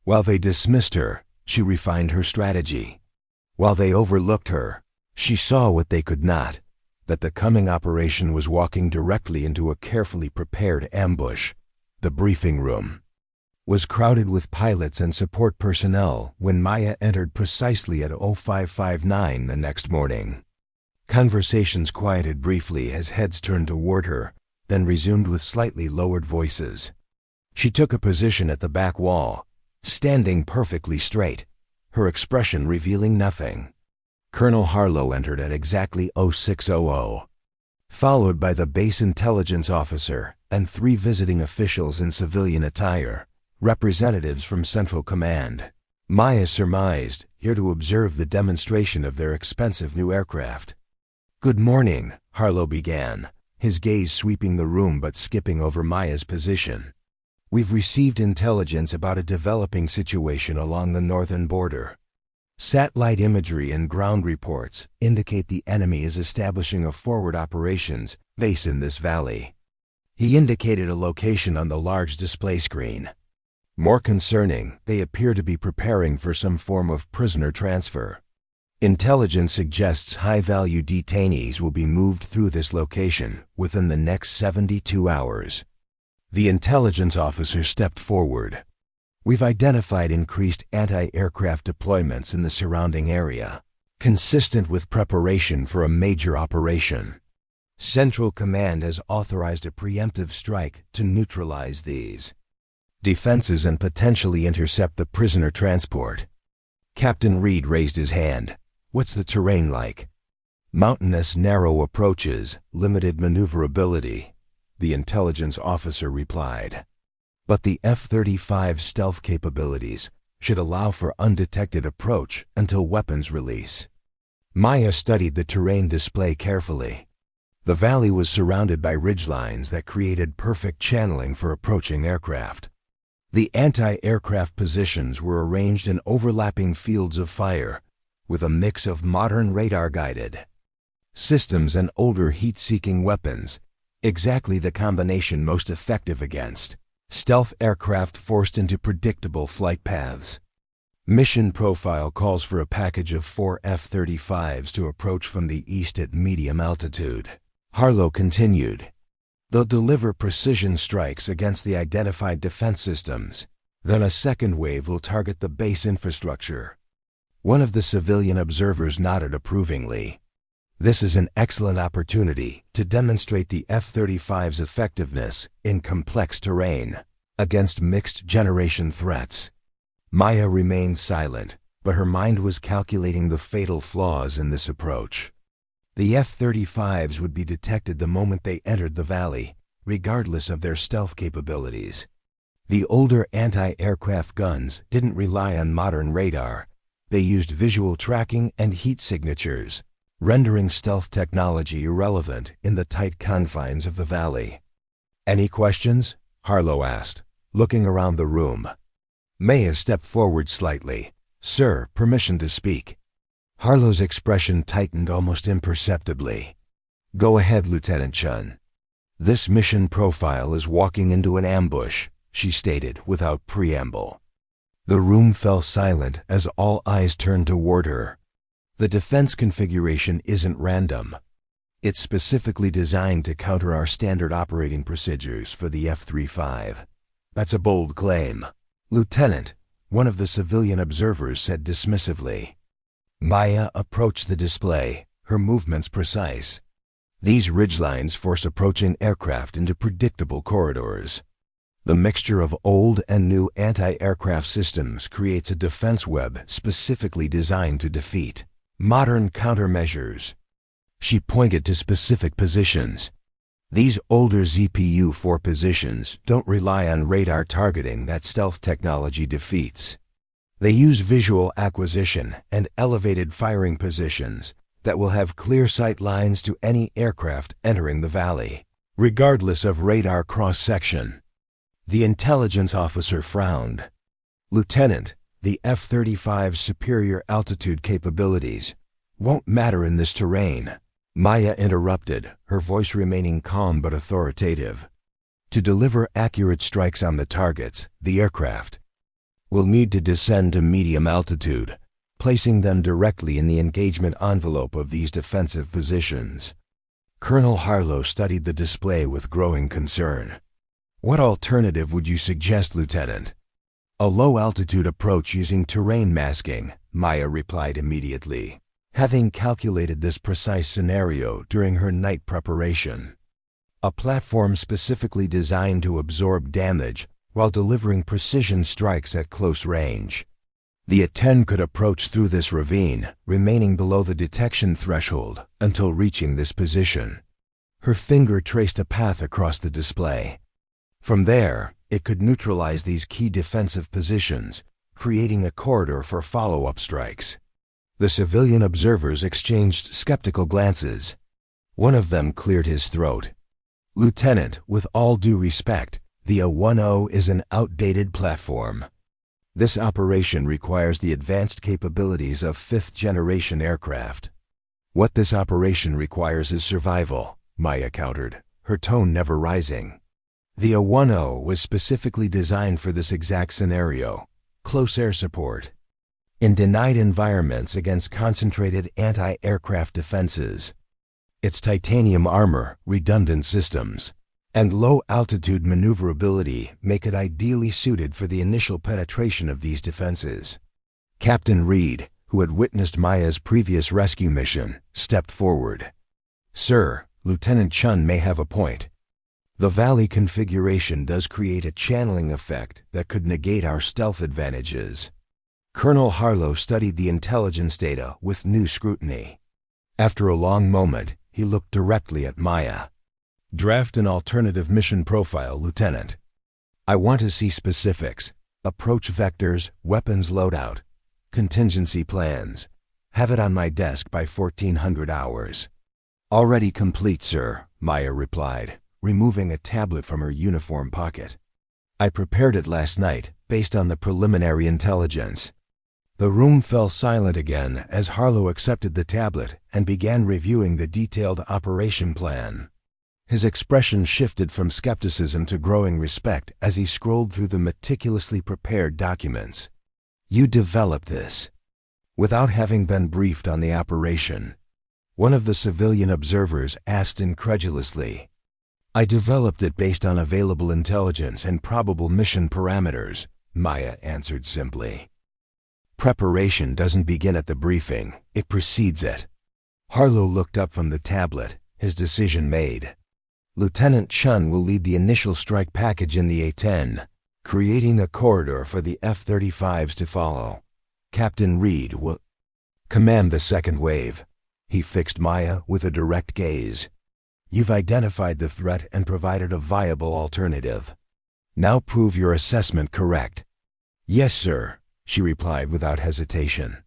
While they dismissed her, she refined her strategy. While they overlooked her, she saw what they could not, that the coming operation was walking directly into a carefully prepared ambush. The briefing room was crowded with pilots and support personnel when Maya entered precisely at 0559 the next morning. Conversations quieted briefly as heads turned toward her, then resumed with slightly lowered voices. She took a position at the back wall, standing perfectly straight, her expression revealing nothing. Colonel Harlow entered at exactly 0600, followed by the base intelligence officer and 3 visiting officials in civilian attire, representatives from Central Command. Maya surmised, here to observe the demonstration of their expensive new aircraft. "Good morning," Harlow began, his gaze sweeping the room but skipping over Maya's position. "We've received intelligence about a developing situation along the northern border. Satellite imagery and ground reports indicate the enemy is establishing a forward operations base in this valley." He indicated a location on the large display screen. "More concerning, they appear to be preparing for some form of prisoner transfer. Intelligence suggests high-value detainees will be moved through this location within the next 72 hours. The intelligence officer stepped forward. We've identified increased anti-aircraft deployments in the surrounding area, consistent with preparation for a major operation. Central Command has authorized a preemptive strike to neutralize these defenses and potentially intercept the prisoner transport. Captain Reed raised his hand. What's the terrain like? Mountainous, narrow approaches, limited maneuverability, the intelligence officer replied. But the F-35's stealth capabilities should allow for undetected approach until weapons release. Maya studied the terrain display carefully. The valley was surrounded by ridgelines that created perfect channeling for approaching aircraft. The anti-aircraft positions were arranged in overlapping fields of fire, with a mix of modern radar-guided systems and older heat-seeking weapons, exactly the combination most effective against stealth aircraft forced into predictable flight paths. Mission profile calls for a package of 4 F-35s to approach from the east at medium altitude. Harlow continued. They'll deliver precision strikes against the identified defense systems. Then a second wave will target the base infrastructure. One of the civilian observers nodded approvingly. This is an excellent opportunity to demonstrate the F-35's effectiveness in complex terrain against mixed-generation threats. Maya remained silent, but her mind was calculating the fatal flaws in this approach. The F-35s would be detected the moment they entered the valley, regardless of their stealth capabilities. The older anti-aircraft guns didn't rely on modern radar. They used visual tracking and heat signatures, rendering stealth technology irrelevant in the tight confines of the valley. "Any questions?" Harlow asked, looking around the room. Maya stepped forward slightly. "Sir, permission to speak." Harlow's expression tightened almost imperceptibly. "Go ahead, Lieutenant Chen." "This mission profile is walking into an ambush," she stated without preamble. The room fell silent as all eyes turned toward her. The defense configuration isn't random. It's specifically designed to counter our standard operating procedures for the F-35. "That's a bold claim." "Lieutenant," one of the civilian observers said dismissively. Maya approached the display, her movements precise. These ridgelines force approaching aircraft into predictable corridors. The mixture of old and new anti-aircraft systems creates a defense web specifically designed to defeat modern countermeasures. She pointed to specific positions. These older ZPU-4 positions don't rely on radar targeting that stealth technology defeats. They use visual acquisition and elevated firing positions that will have clear sight lines to any aircraft entering the valley, regardless of radar cross-section. The intelligence officer frowned. "Lieutenant, the F-35's superior altitude capabilities won't matter in this terrain." Maya interrupted, her voice remaining calm but authoritative. "To deliver accurate strikes on the targets, the aircraft will need to descend to medium altitude, placing them directly in the engagement envelope of these defensive positions." Colonel Harlow studied the display with growing concern. "What alternative would you suggest, Lieutenant?" "A low-altitude approach using terrain masking," Maya replied immediately, having calculated this precise scenario during her night preparation. A platform specifically designed to absorb damage while delivering precision strikes at close range. The A-10 could approach through this ravine, remaining below the detection threshold until reaching this position. Her finger traced a path across the display. From there, it could neutralize these key defensive positions, creating a corridor for follow-up strikes. The civilian observers exchanged skeptical glances. One of them cleared his throat. "Lieutenant, with all due respect, the A-10 is an outdated platform. This operation requires the advanced capabilities of fifth-generation aircraft." "What this operation requires is survival," Maya countered, her tone never rising. "The A-10 was specifically designed for this exact scenario, close air support, in denied environments against concentrated anti-aircraft defenses. Its titanium armor, redundant systems, and low-altitude maneuverability make it ideally suited for the initial penetration of these defenses. Captain Reed, who had witnessed Maya's previous rescue mission, stepped forward. "Sir, Lieutenant Chen may have a point. The valley configuration does create a channeling effect that could negate our stealth advantages." Colonel Harlow studied the intelligence data with new scrutiny. After a long moment, he looked directly at Maya. "Draft an alternative mission profile, Lieutenant. I want to see specifics, approach vectors, weapons loadout, contingency plans. Have it on my desk by 1400 hours. "Already complete, sir," Maya replied, removing a tablet from her uniform pocket. "I prepared it last night, based on the preliminary intelligence." The room fell silent again as Harlow accepted the tablet and began reviewing the detailed operation plan. His expression shifted from skepticism to growing respect as he scrolled through the meticulously prepared documents. "You developed this without having been briefed on the operation?" one of the civilian observers asked incredulously. "I developed it based on available intelligence and probable mission parameters," Maya answered simply. "Preparation doesn't begin at the briefing, it precedes it." Harlow looked up from the tablet, his decision made. "Lieutenant Chen will lead the initial strike package in the A-10, creating a corridor for the F-35s to follow. Captain Reed will command the second wave." He fixed Maya with a direct gaze. "You've identified the threat and provided a viable alternative. Now prove your assessment correct." "Yes, sir," she replied without hesitation.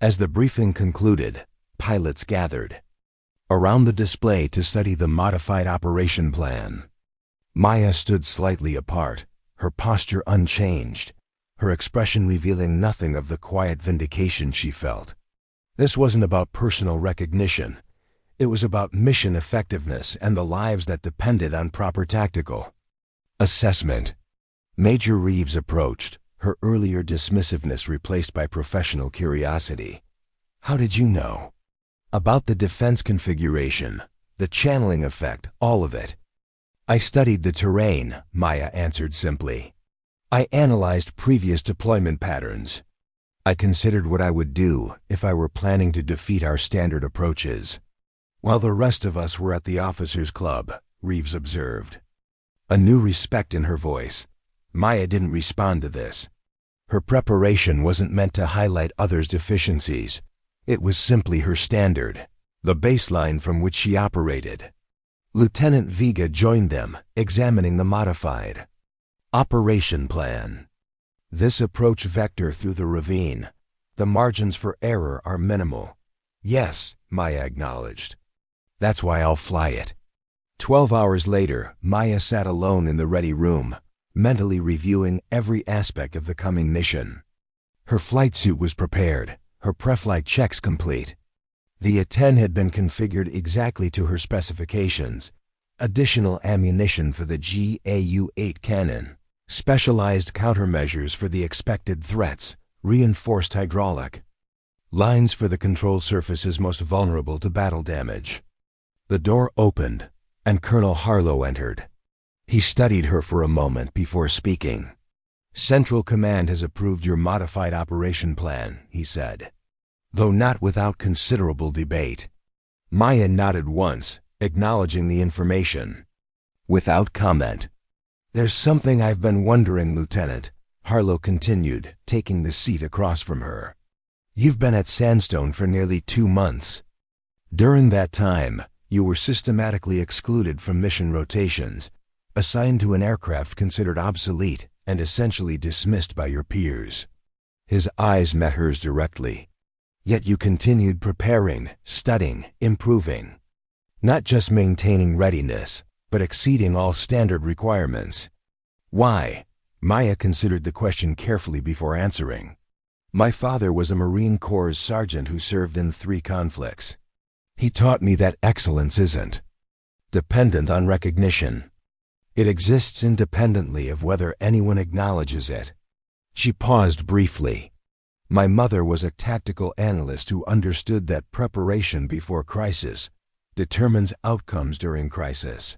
As the briefing concluded, pilots gathered around the display to study the modified operation plan. Maya stood slightly apart, her posture unchanged, her expression revealing nothing of the quiet vindication she felt. This wasn't about personal recognition. It was about mission effectiveness and the lives that depended on proper tactical assessment. Major Reeves approached, her earlier dismissiveness replaced by professional curiosity. "How did you know?" "About the defense configuration, the channeling effect, all of it." "I studied the terrain," Maya answered simply. "I analyzed previous deployment patterns. I considered what I would do if I were planning to defeat our standard approaches." "While the rest of us were at the officers' club," Reeves observed. A new respect in her voice. Maya didn't respond to this. Her preparation wasn't meant to highlight others' deficiencies. It was simply her standard, the baseline from which she operated. Lieutenant Vega joined them, examining the modified operation plan. "This approach vector through the ravine. The margins for error are minimal." "Yes," Maya acknowledged. "That's why I'll fly it." 12 hours later, Maya sat alone in the ready room, mentally reviewing every aspect of the coming mission. Her flight suit was prepared, her pre-flight checks complete. The A-10 had been configured exactly to her specifications. Additional ammunition for the GAU-8 cannon, specialized countermeasures for the expected threats, reinforced hydraulic lines for the control surfaces most vulnerable to battle damage. The door opened, and Colonel Harlow entered. He studied her for a moment before speaking. "Central Command has approved your modified operation plan," he said, though not without considerable debate. Maya nodded once, acknowledging the information. Without comment. "There's something I've been wondering, Lieutenant," Harlow continued, taking the seat across from her. "You've been at Sandstone for nearly 2 months. During that time, you were systematically excluded from mission rotations, assigned to an aircraft considered obsolete, and essentially dismissed by your peers." His eyes met hers directly. "Yet you continued preparing, studying, improving. Not just maintaining readiness, but exceeding all standard requirements. Why?" Maya considered the question carefully before answering. "My father was a Marine Corps sergeant who served in 3 conflicts. He taught me that excellence isn't dependent on recognition. It exists independently of whether anyone acknowledges it." She paused briefly. "My mother was a tactical analyst who understood that preparation before crisis determines outcomes during crisis.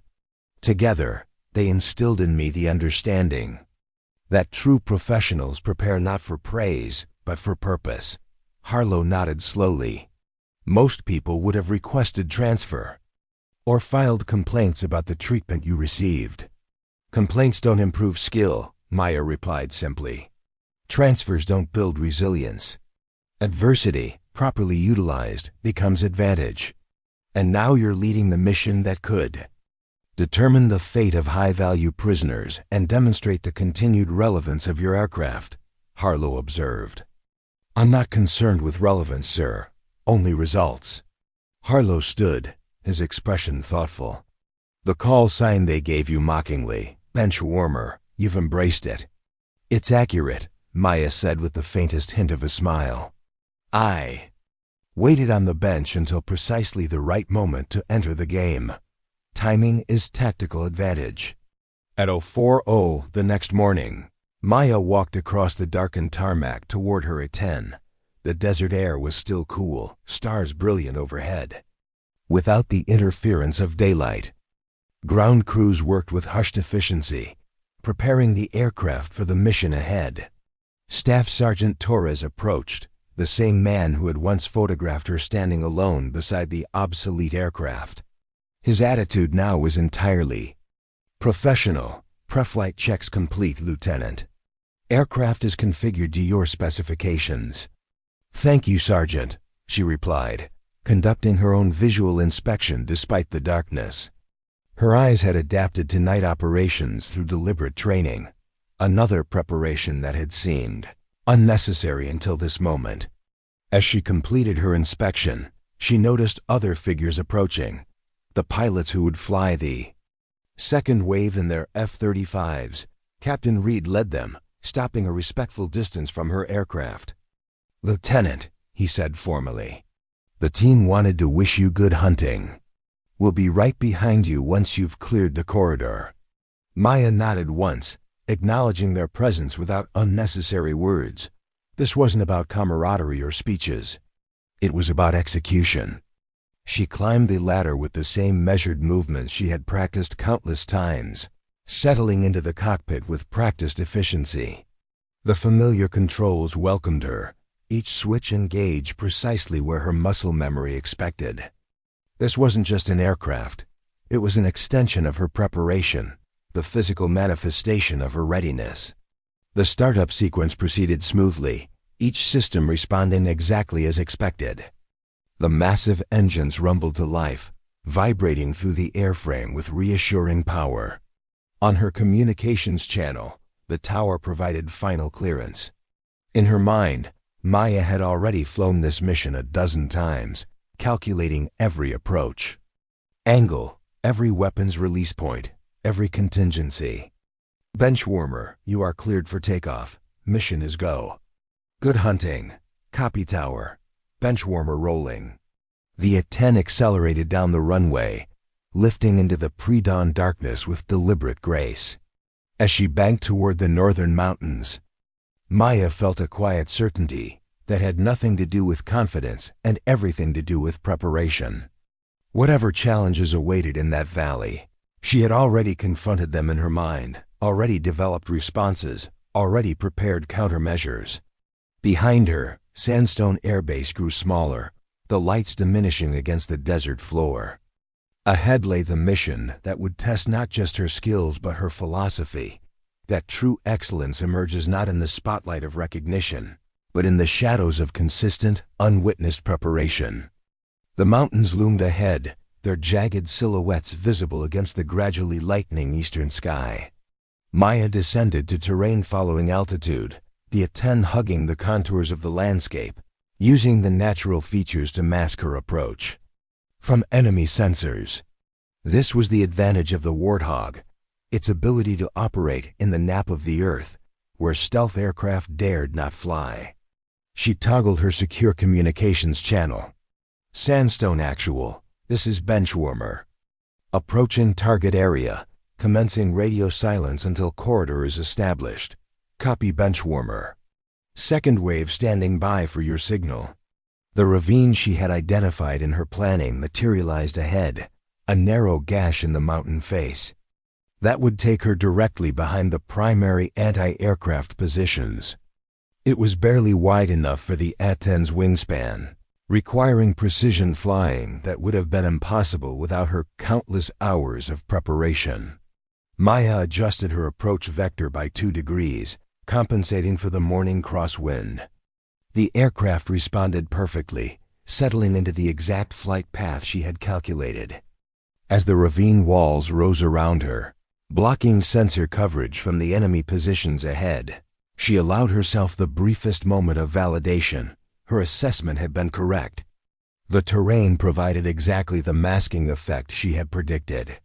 Together, they instilled in me the understanding that true professionals prepare not for praise, but for purpose. Harlow nodded slowly. Most people would have requested transfer or filed complaints about the treatment you received. Complaints don't improve skill, Maya replied simply. Transfers don't build resilience. Adversity, properly utilized, becomes advantage. And now you're leading the mission that could determine the fate of high-value prisoners and demonstrate the continued relevance of your aircraft, Harlow observed. I'm not concerned with relevance, sir. Only results. Harlow stood, his expression thoughtful. The call sign they gave you mockingly, Benchwarmer, you've embraced it. It's accurate, Maya said with the faintest hint of a smile. I waited on the bench until precisely the right moment to enter the game. Timing is tactical advantage. At 04:00 the next morning, Maya walked across the darkened tarmac toward her A-10. The desert air was still cool, stars brilliant overhead. Without the interference of daylight, ground crews worked with hushed efficiency, preparing the aircraft for the mission ahead. Staff Sergeant Torres approached, the same man who had once photographed her standing alone beside the obsolete aircraft. His attitude now was entirely professional. Pre-flight checks complete, Lieutenant. Aircraft is configured to your specifications. Thank you, Sergeant, she replied, conducting her own visual inspection despite the darkness. Her eyes had adapted to night operations through deliberate training, another preparation that had seemed unnecessary until this moment. As she completed her inspection, she noticed other figures approaching, the pilots who would fly the second wave in their F-35s. Captain Reed led them, stopping a respectful distance from her aircraft. Lieutenant, he said formally, the team wanted to wish you good hunting. We'll be right behind you once you've cleared the corridor. Maya nodded once, acknowledging their presence without unnecessary words. This wasn't about camaraderie or speeches. It was about execution. She climbed the ladder with the same measured movements she had practiced countless times, settling into the cockpit with practiced efficiency. The familiar controls welcomed her, each switch and gauge precisely where her muscle memory expected. This wasn't just an aircraft. It was an extension of her preparation, the physical manifestation of her readiness. The startup sequence proceeded smoothly, each system responding exactly as expected. The massive engines rumbled to life, vibrating through the airframe with reassuring power. On her communications channel, the tower provided final clearance. In her mind, Maya had already flown this mission a dozen times, calculating every approach, angle, every weapon's release point, every contingency. Benchwarmer, you are cleared for takeoff. Mission is go. Good hunting. Copy tower. Benchwarmer rolling. The A-10 accelerated down the runway, lifting into the pre-dawn darkness with deliberate grace. As she banked toward the northern mountains, Maya felt a quiet certainty that had nothing to do with confidence and everything to do with preparation. Whatever challenges awaited in that valley, she had already confronted them in her mind, already developed responses, already prepared countermeasures. Behind her, Sandstone Air Base grew smaller, the lights diminishing against the desert floor. Ahead lay the mission that would test not just her skills but her philosophy, that true excellence emerges not in the spotlight of recognition, but in the shadows of consistent, unwitnessed preparation. The mountains loomed ahead, their jagged silhouettes visible against the gradually lightening eastern sky. Maya descended to terrain following altitude, the A-10 hugging the contours of the landscape, using the natural features to mask her approach. From enemy sensors. This was the advantage of the Warthog, its ability to operate in the nap of the earth, where stealth aircraft dared not fly. She toggled her secure communications channel. Sandstone Actual, this is Benchwarmer. Approaching target area, commencing radio silence until corridor is established. Copy Benchwarmer. Second wave standing by for your signal. The ravine she had identified in her planning materialized ahead, a narrow gash in the mountain face. That would take her directly behind the primary anti-aircraft positions. It was barely wide enough for the A-10's wingspan, requiring precision flying that would have been impossible without her countless hours of preparation. Maya adjusted her approach vector by 2 degrees, compensating for the morning crosswind. The aircraft responded perfectly, settling into the exact flight path she had calculated. As the ravine walls rose around her, blocking sensor coverage from the enemy positions ahead, she allowed herself the briefest moment of validation. Her assessment had been correct. The terrain provided exactly the masking effect she had predicted.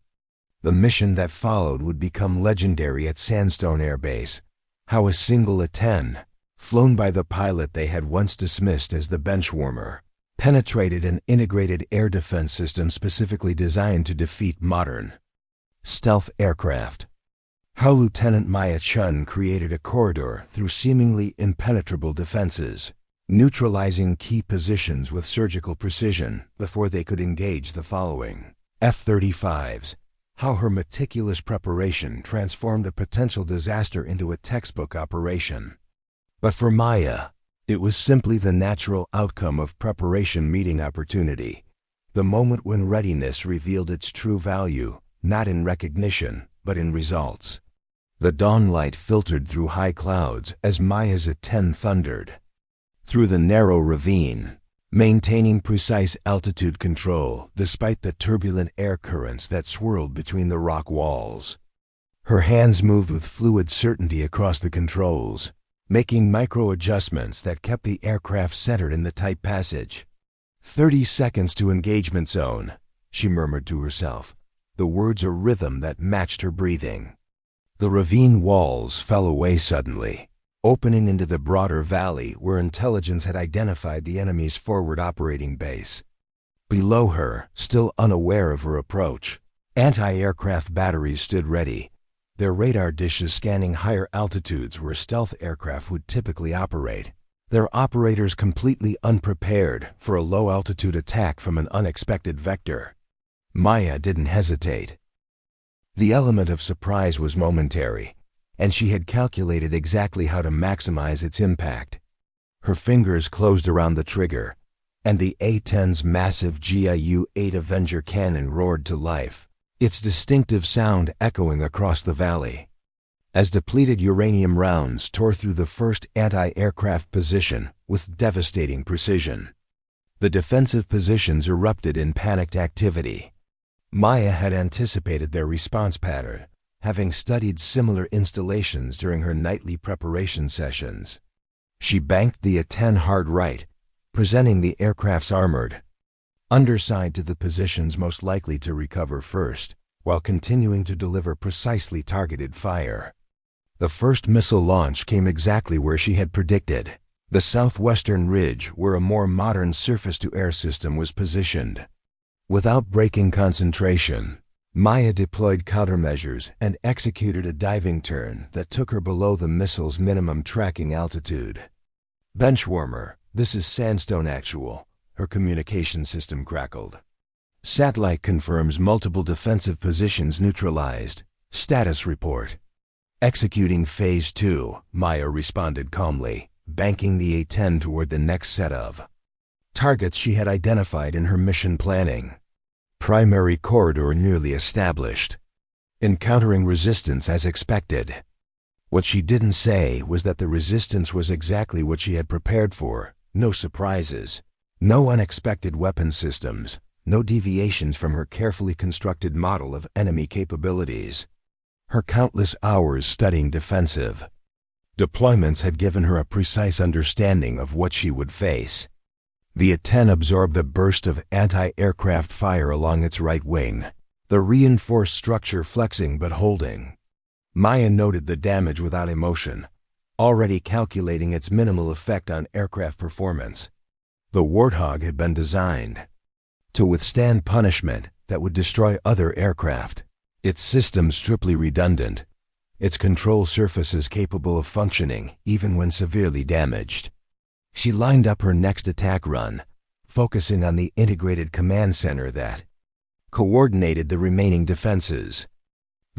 The mission that followed would become legendary at Sandstone Air Base. How a single A-10, flown by the pilot they had once dismissed as the Benchwarmer, penetrated an integrated air defense system specifically designed to defeat modern stealth aircraft. How Lieutenant Maya Chen created a corridor through seemingly impenetrable defenses, neutralizing key positions with surgical precision before they could engage the following F-35s. How her meticulous preparation transformed a potential disaster into a textbook operation. But for Maya, it was simply the natural outcome of preparation meeting opportunity, the moment when readiness revealed its true value, not in recognition, but in results. The dawn light filtered through high clouds as Maya's A-10 thundered through the narrow ravine, maintaining precise altitude control despite the turbulent air currents that swirled between the rock walls. Her hands moved with fluid certainty across the controls, making micro-adjustments that kept the aircraft centered in the tight passage. 30 seconds to engagement zone, she murmured to herself, the words a rhythm that matched her breathing. The ravine walls fell away suddenly, opening into the broader valley where intelligence had identified the enemy's forward operating base. Below her, still unaware of her approach, anti-aircraft batteries stood ready, their radar dishes scanning higher altitudes where stealth aircraft would typically operate, their operators completely unprepared for a low-altitude attack from an unexpected vector. Maya didn't hesitate. The element of surprise was momentary, and she had calculated exactly how to maximize its impact. Her fingers closed around the trigger, and the A-10's massive GIU-8 Avenger cannon roared to life, its distinctive sound echoing across the valley. As depleted uranium rounds tore through the first anti-aircraft position with devastating precision, the defensive positions erupted in panicked activity. Maya had anticipated their response pattern, having studied similar installations during her nightly preparation sessions. She banked the A-10 hard right, presenting the aircraft's armored underside to the positions most likely to recover first, while continuing to deliver precisely targeted fire. The first missile launch came exactly where she had predicted, the southwestern ridge where a more modern surface-to-air system was positioned. Without breaking concentration, Maya deployed countermeasures and executed a diving turn that took her below the missile's minimum tracking altitude. Benchwarmer, this is Sandstone Actual, her communication system crackled. Satellite confirms multiple defensive positions neutralized. Status report. Executing Phase 2, Maya responded calmly, banking the A-10 toward the next set of targets she had identified in her mission planning. Primary corridor nearly established. Encountering resistance as expected. What she didn't say was that the resistance was exactly what she had prepared for. No surprises. No unexpected weapon systems. No deviations from her carefully constructed model of enemy capabilities. Her countless hours studying defensive deployments had given her a precise understanding of what she would face. The A-10 absorbed a burst of anti-aircraft fire along its right wing, the reinforced structure flexing but holding. Maya noted the damage without emotion, already calculating its minimal effect on aircraft performance. The Warthog had been designed to withstand punishment that would destroy other aircraft, its systems strictly redundant, its control surfaces capable of functioning even when severely damaged. She lined up her next attack run, focusing on the integrated command center that coordinated the remaining defenses.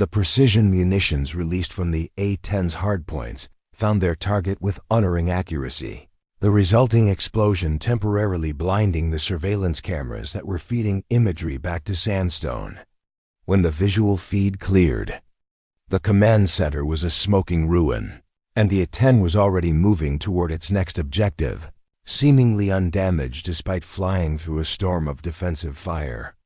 The precision munitions released from the A-10's hardpoints found their target with unerring accuracy, the resulting explosion temporarily blinding the surveillance cameras that were feeding imagery back to Sandstone. When the visual feed cleared, the command center was a smoking ruin, and the A-10 was already moving toward its next objective, seemingly undamaged despite flying through a storm of defensive fire.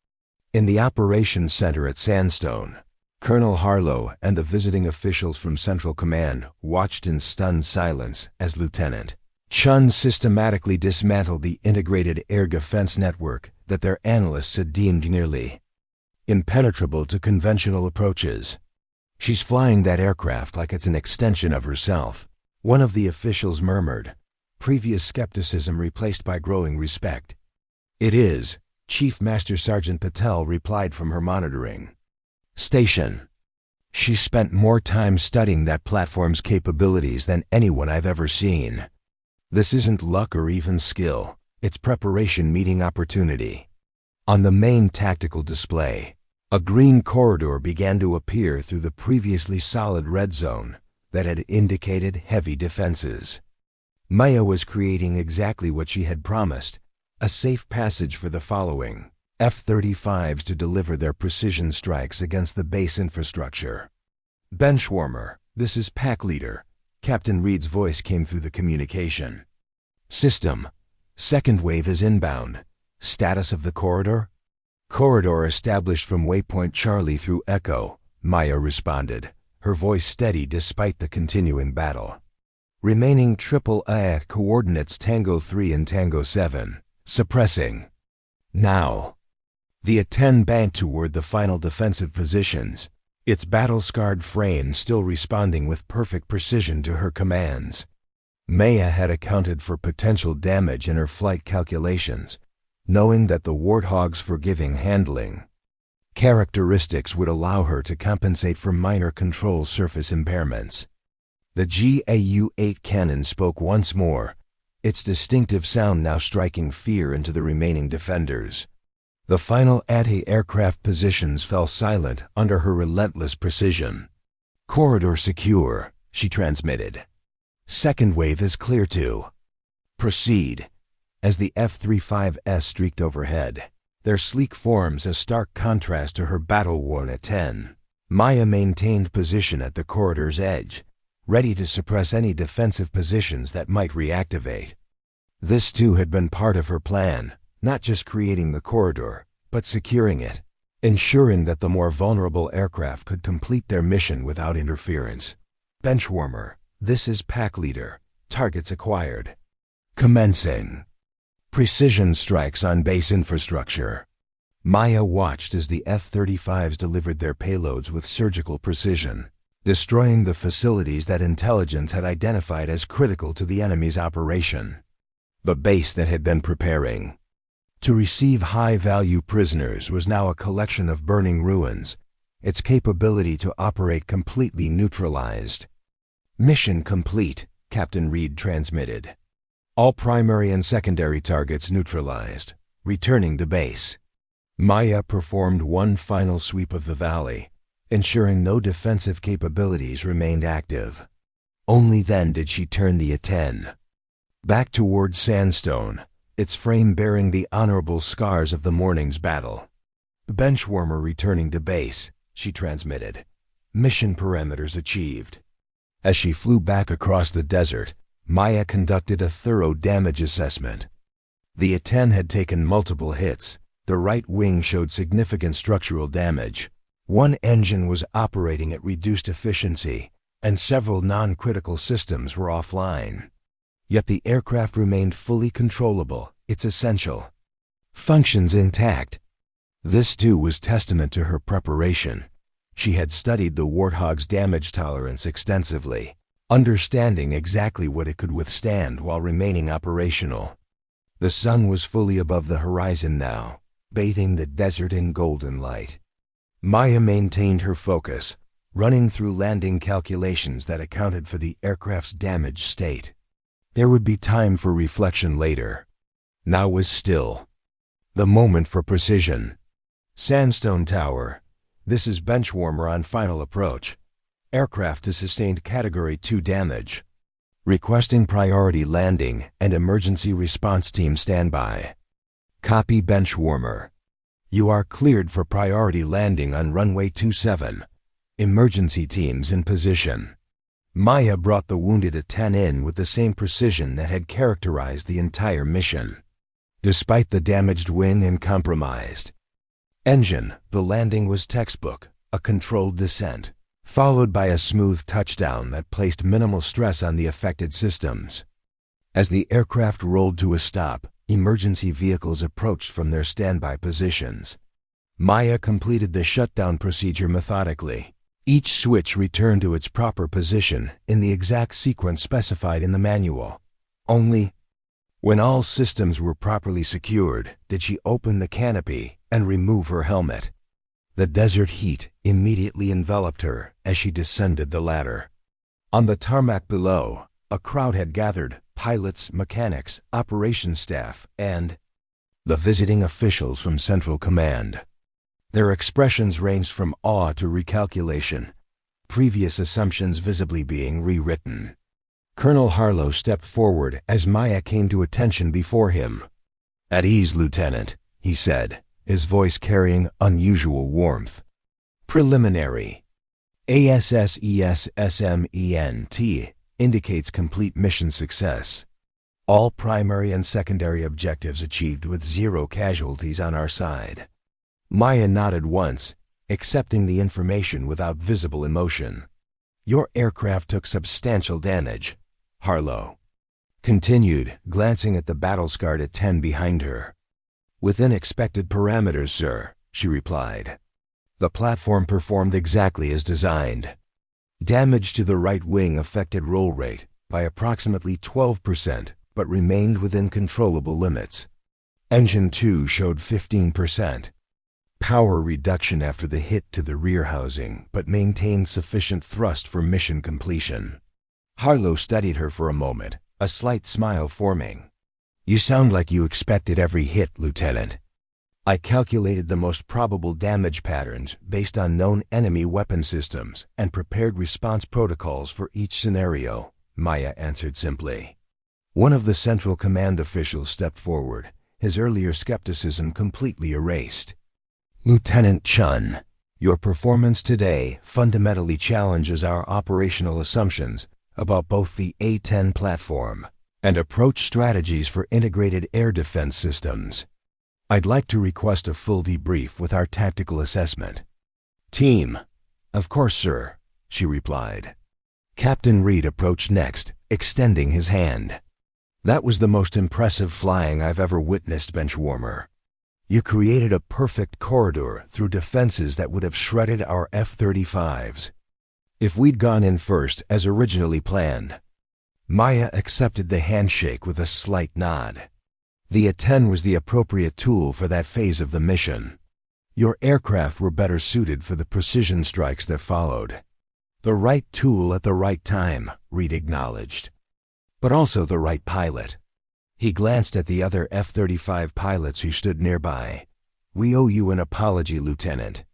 In the operations center at Sandstone, Colonel Harlow and the visiting officials from Central Command watched in stunned silence as Lieutenant Chen systematically dismantled the integrated air defense network that their analysts had deemed nearly impenetrable to conventional approaches. "She's flying that aircraft like it's an extension of herself," one of the officials murmured, previous skepticism replaced by growing respect. "It is," Chief Master Sergeant Patel replied from her monitoring station. "She spent more time studying that platform's capabilities than anyone I've ever seen. This isn't luck or even skill, it's preparation meeting opportunity." On the main tactical display, a green corridor began to appear through the previously solid red zone that had indicated heavy defenses. Maya was creating exactly what she had promised, a safe passage for the following F-35s to deliver their precision strikes against the base infrastructure. "Benchwarmer, this is Pack Leader," Captain Reed's voice came through the communication system. "Second wave is inbound. Status of the corridor?" "Corridor established from waypoint Charlie through Echo," Maya responded, her voice steady despite the continuing battle. "Remaining AAA coordinates Tango 3 and Tango 7. Suppressing. Now." The A-10 banked toward the final defensive positions, its battle-scarred frame still responding with perfect precision to her commands. Maya had accounted for potential damage in her flight calculations, knowing that the Warthog's forgiving handling characteristics would allow her to compensate for minor control surface impairments. The GAU-8 cannon spoke once more, its distinctive sound now striking fear into the remaining defenders. The final anti-aircraft positions fell silent under her relentless precision. "Corridor secure," she transmitted. "Second wave is clear to proceed." As the F-35s streaked overhead, their sleek forms a stark contrast to her battle-worn A-10, Maya maintained position at the corridor's edge, ready to suppress any defensive positions that might reactivate. This too had been part of her plan, not just creating the corridor, but securing it, ensuring that the more vulnerable aircraft could complete their mission without interference. "Benchwarmer, this is Pack Leader. Targets acquired. Commencing precision strikes on base infrastructure." Maya watched as the F-35s delivered their payloads with surgical precision, destroying the facilities that intelligence had identified as critical to the enemy's operation. The base that had been preparing to receive high-value prisoners was now a collection of burning ruins, its capability to operate completely neutralized. "Mission complete," Captain Reed transmitted. "All primary and secondary targets neutralized. Returning to base." Maya performed one final sweep of the valley, ensuring no defensive capabilities remained active. Only then did she turn the A-10 back toward Sandstone, its frame bearing the honorable scars of the morning's battle. "Benchwarmer returning to base," she transmitted. "Mission parameters achieved." As she flew back across the desert, Maya conducted a thorough damage assessment. The A-10 had taken multiple hits. The right wing showed significant structural damage. One engine was operating at reduced efficiency, and several non-critical systems were offline. Yet the aircraft remained fully controllable, its essential functions intact. This too was testament to her preparation. She had studied the Warthog's damage tolerance extensively, understanding exactly what it could withstand while remaining operational. The sun was fully above the horizon now, bathing the desert in golden light. Maya maintained her focus, running through landing calculations that accounted for the aircraft's damaged state. There would be time for reflection later. Now was still the moment for precision. Sandstone Tower, This is Benchwarmer on final approach. Aircraft has sustained Category 2 damage. Requesting priority landing and emergency response team standby. Copy Benchwarmer. You are cleared for priority landing on runway 27. Emergency teams in position. Maya brought the wounded A-10 in with the same precision that had characterized the entire mission. Despite the damaged wing and compromised engine, the landing was textbook, a controlled descent, followed by a smooth touchdown that placed minimal stress on the affected systems. As the aircraft rolled to a stop, emergency vehicles approached from their standby positions. Maya completed the shutdown procedure methodically. Each switch returned to its proper position in the exact sequence specified in the manual. Only when all systems were properly secured did she open the canopy and remove her helmet. The desert heat immediately enveloped her as she descended the ladder. On the tarmac below, a crowd had gathered: pilots, mechanics, operations staff, and the visiting officials from Central Command. Their expressions ranged from awe to recalculation, previous assumptions visibly being rewritten. Colonel Harlow stepped forward as Maya came to attention before him. "At ease, Lieutenant," he said, his voice carrying unusual warmth. Preliminary. ASSESSMENT indicates complete mission success. All primary and secondary objectives achieved with 0 casualties on our side. Maya nodded once, accepting the information without visible emotion. "Your aircraft took substantial damage," Harlow continued, glancing at the battle-scarred A-10 behind her. "Within expected parameters, sir," she replied. "The platform performed exactly as designed. Damage to the right wing affected roll rate by approximately 12%, but remained within controllable limits. Engine 2 showed 15%. Power reduction after the hit to the rear housing, but maintained sufficient thrust for mission completion." Harlow studied her for a moment, a slight smile forming. "You sound like you expected every hit, Lieutenant." "I calculated the most probable damage patterns based on known enemy weapon systems and prepared response protocols for each scenario," Maya answered simply. One of the Central Command officials stepped forward, his earlier skepticism completely erased. "Lieutenant Chen, your performance today fundamentally challenges our operational assumptions about both the A-10 platform and approach strategies for integrated air defense systems. I'd like to request a full debrief with our tactical assessment team." "Of course, sir," she replied. Captain Reed approached next, extending his hand. "That was the most impressive flying I've ever witnessed, Benchwarmer. You created a perfect corridor through defenses that would have shredded our F-35s. If we'd gone in first, as originally planned." Maya accepted the handshake with a slight nod. "The A-10 was the appropriate tool for that phase of the mission. Your aircraft were better suited for the precision strikes that followed." "The right tool at the right time," Reed acknowledged. "But also the right pilot." He glanced at the other F-35 pilots who stood nearby. "We owe you an apology, Lieutenant.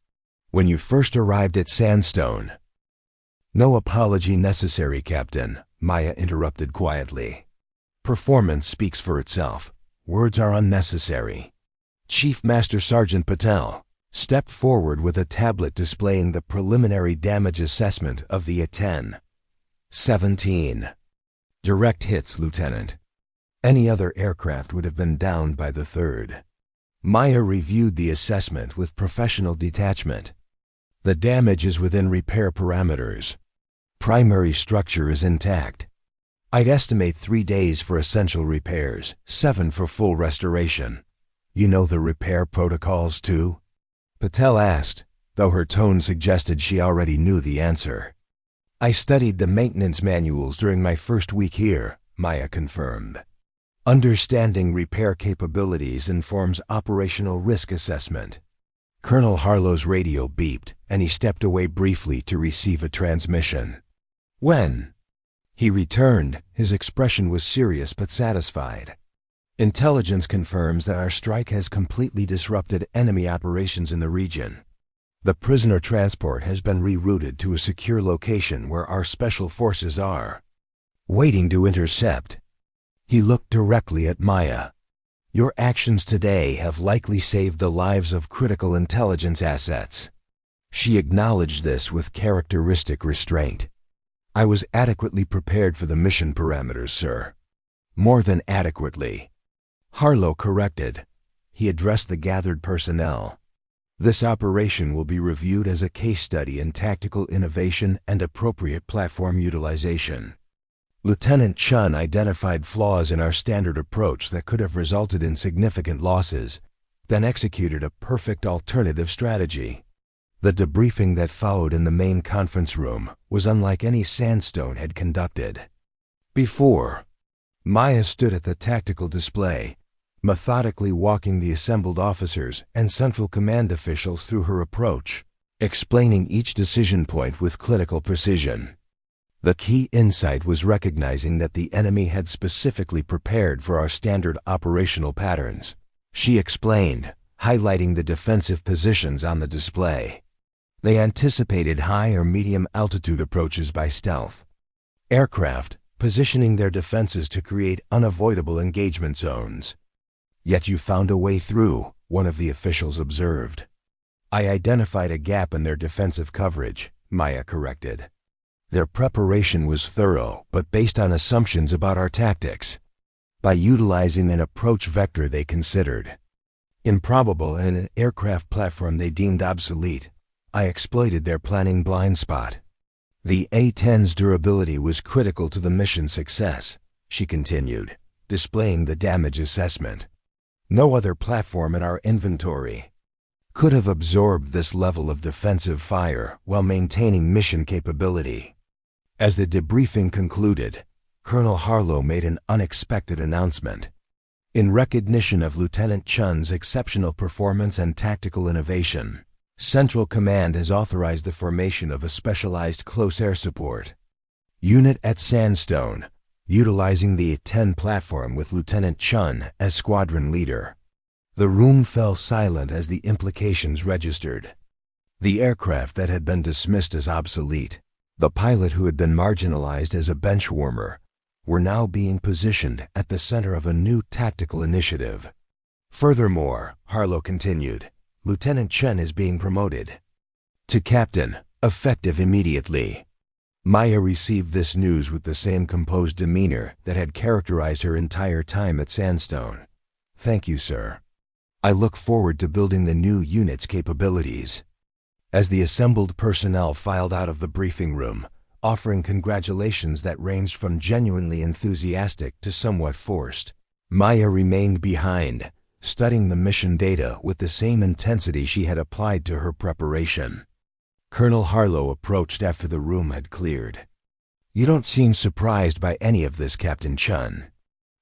When you first arrived at Sandstone—" "No apology necessary, Captain," Maya interrupted quietly. "Performance speaks for itself. Words are unnecessary." Chief Master Sergeant Patel stepped forward with a tablet displaying the preliminary damage assessment of the A-10. 17 direct hits, Lieutenant. Any other aircraft would have been downed by the third. Maya reviewed the assessment with professional detachment. "The damage is within repair parameters. Primary structure is intact. I'd estimate 3 days for essential repairs, 7 for full restoration. You know the repair protocols too?" Patel asked, though her tone suggested she already knew the answer. "I studied the maintenance manuals during my first week here," Maya confirmed. "Understanding repair capabilities informs operational risk assessment." Colonel Harlow's radio beeped, and he stepped away briefly to receive a transmission. When he returned, his expression was serious but satisfied. "Intelligence confirms that our strike has completely disrupted enemy operations in the region. The prisoner transport has been rerouted to a secure location where our special forces are waiting to intercept. He looked directly at Maya. Your actions today have likely saved the lives of critical intelligence assets. She acknowledged this with characteristic restraint. I was adequately prepared for the mission parameters, sir. More than adequately. Harlow corrected. He addressed the gathered personnel. This operation will be reviewed as a case study in tactical innovation and appropriate platform utilization. Lieutenant Chen identified flaws in our standard approach that could have resulted in significant losses, then executed a perfect alternative strategy. The debriefing that followed in the main conference room was unlike any Sandstone had conducted before. Maya stood at the tactical display, methodically walking the assembled officers and Central Command officials through her approach, explaining each decision point with clinical precision. The key insight was recognizing that the enemy had specifically prepared for our standard operational patterns. She explained, highlighting the defensive positions on the display. They anticipated high or medium altitude approaches by stealth aircraft, positioning their defenses to create unavoidable engagement zones. Yet you found a way through, one of the officials observed. I identified a gap in their defensive coverage, Maya corrected. Their preparation was thorough, but based on assumptions about our tactics. By utilizing an approach vector they considered improbable and an aircraft platform they deemed obsolete, I exploited their planning blind spot. The A-10's durability was critical to the mission's success, she continued, displaying the damage assessment. No other platform in our inventory could have absorbed this level of defensive fire while maintaining mission capability. As the debriefing concluded, Colonel Harlow made an unexpected announcement. In recognition of Lieutenant Chen's exceptional performance and tactical innovation, Central Command has authorized the formation of a specialized close air support unit at Sandstone, utilizing the A-10 platform with Lieutenant Chen as squadron leader. The room fell silent as the implications registered. The aircraft that had been dismissed as obsolete, the pilot who had been marginalized as a benchwarmer, were now being positioned at the center of a new tactical initiative. Furthermore, Harlow continued, Lieutenant Chen is being promoted to captain, effective immediately. Maya received this news with the same composed demeanor that had characterized her entire time at Sandstone. Thank you, sir. I look forward to building the new unit's capabilities. As the assembled personnel filed out of the briefing room, offering congratulations that ranged from genuinely enthusiastic to somewhat forced, Maya remained behind, studying the mission data with the same intensity she had applied to her preparation. Colonel Harlow approached after the room had cleared. You don't seem surprised by any of this, Captain Chen.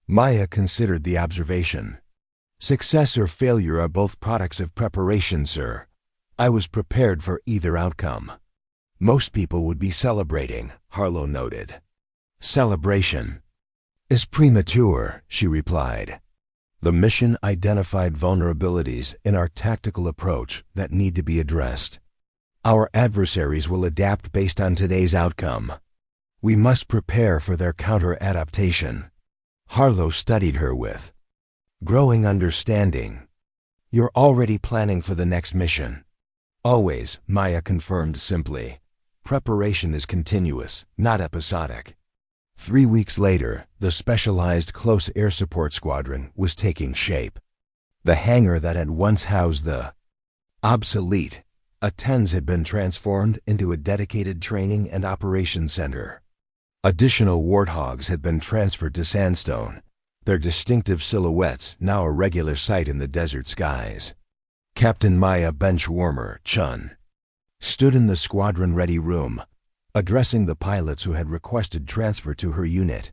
Maya considered the observation. Success or failure are both products of preparation, sir. I was prepared for either outcome. Most people would be celebrating, Harlow noted. Celebration is premature, she replied. The mission identified vulnerabilities in our tactical approach that need to be addressed. Our adversaries will adapt based on today's outcome. We must prepare for their counter-adaptation. Harlow studied her with growing understanding. You're already planning for the next mission. Always, Maya confirmed simply. Preparation is continuous, not episodic. 3 weeks later, the specialized close air support squadron was taking shape. The hangar that had once housed the obsolete A-10s had been transformed into a dedicated training and operations center. Additional warthogs had been transferred to Sandstone, their distinctive silhouettes now a regular sight in the desert skies. Captain Maya Benchwarmer Chen stood in the squadron-ready room, addressing the pilots who had requested transfer to her unit.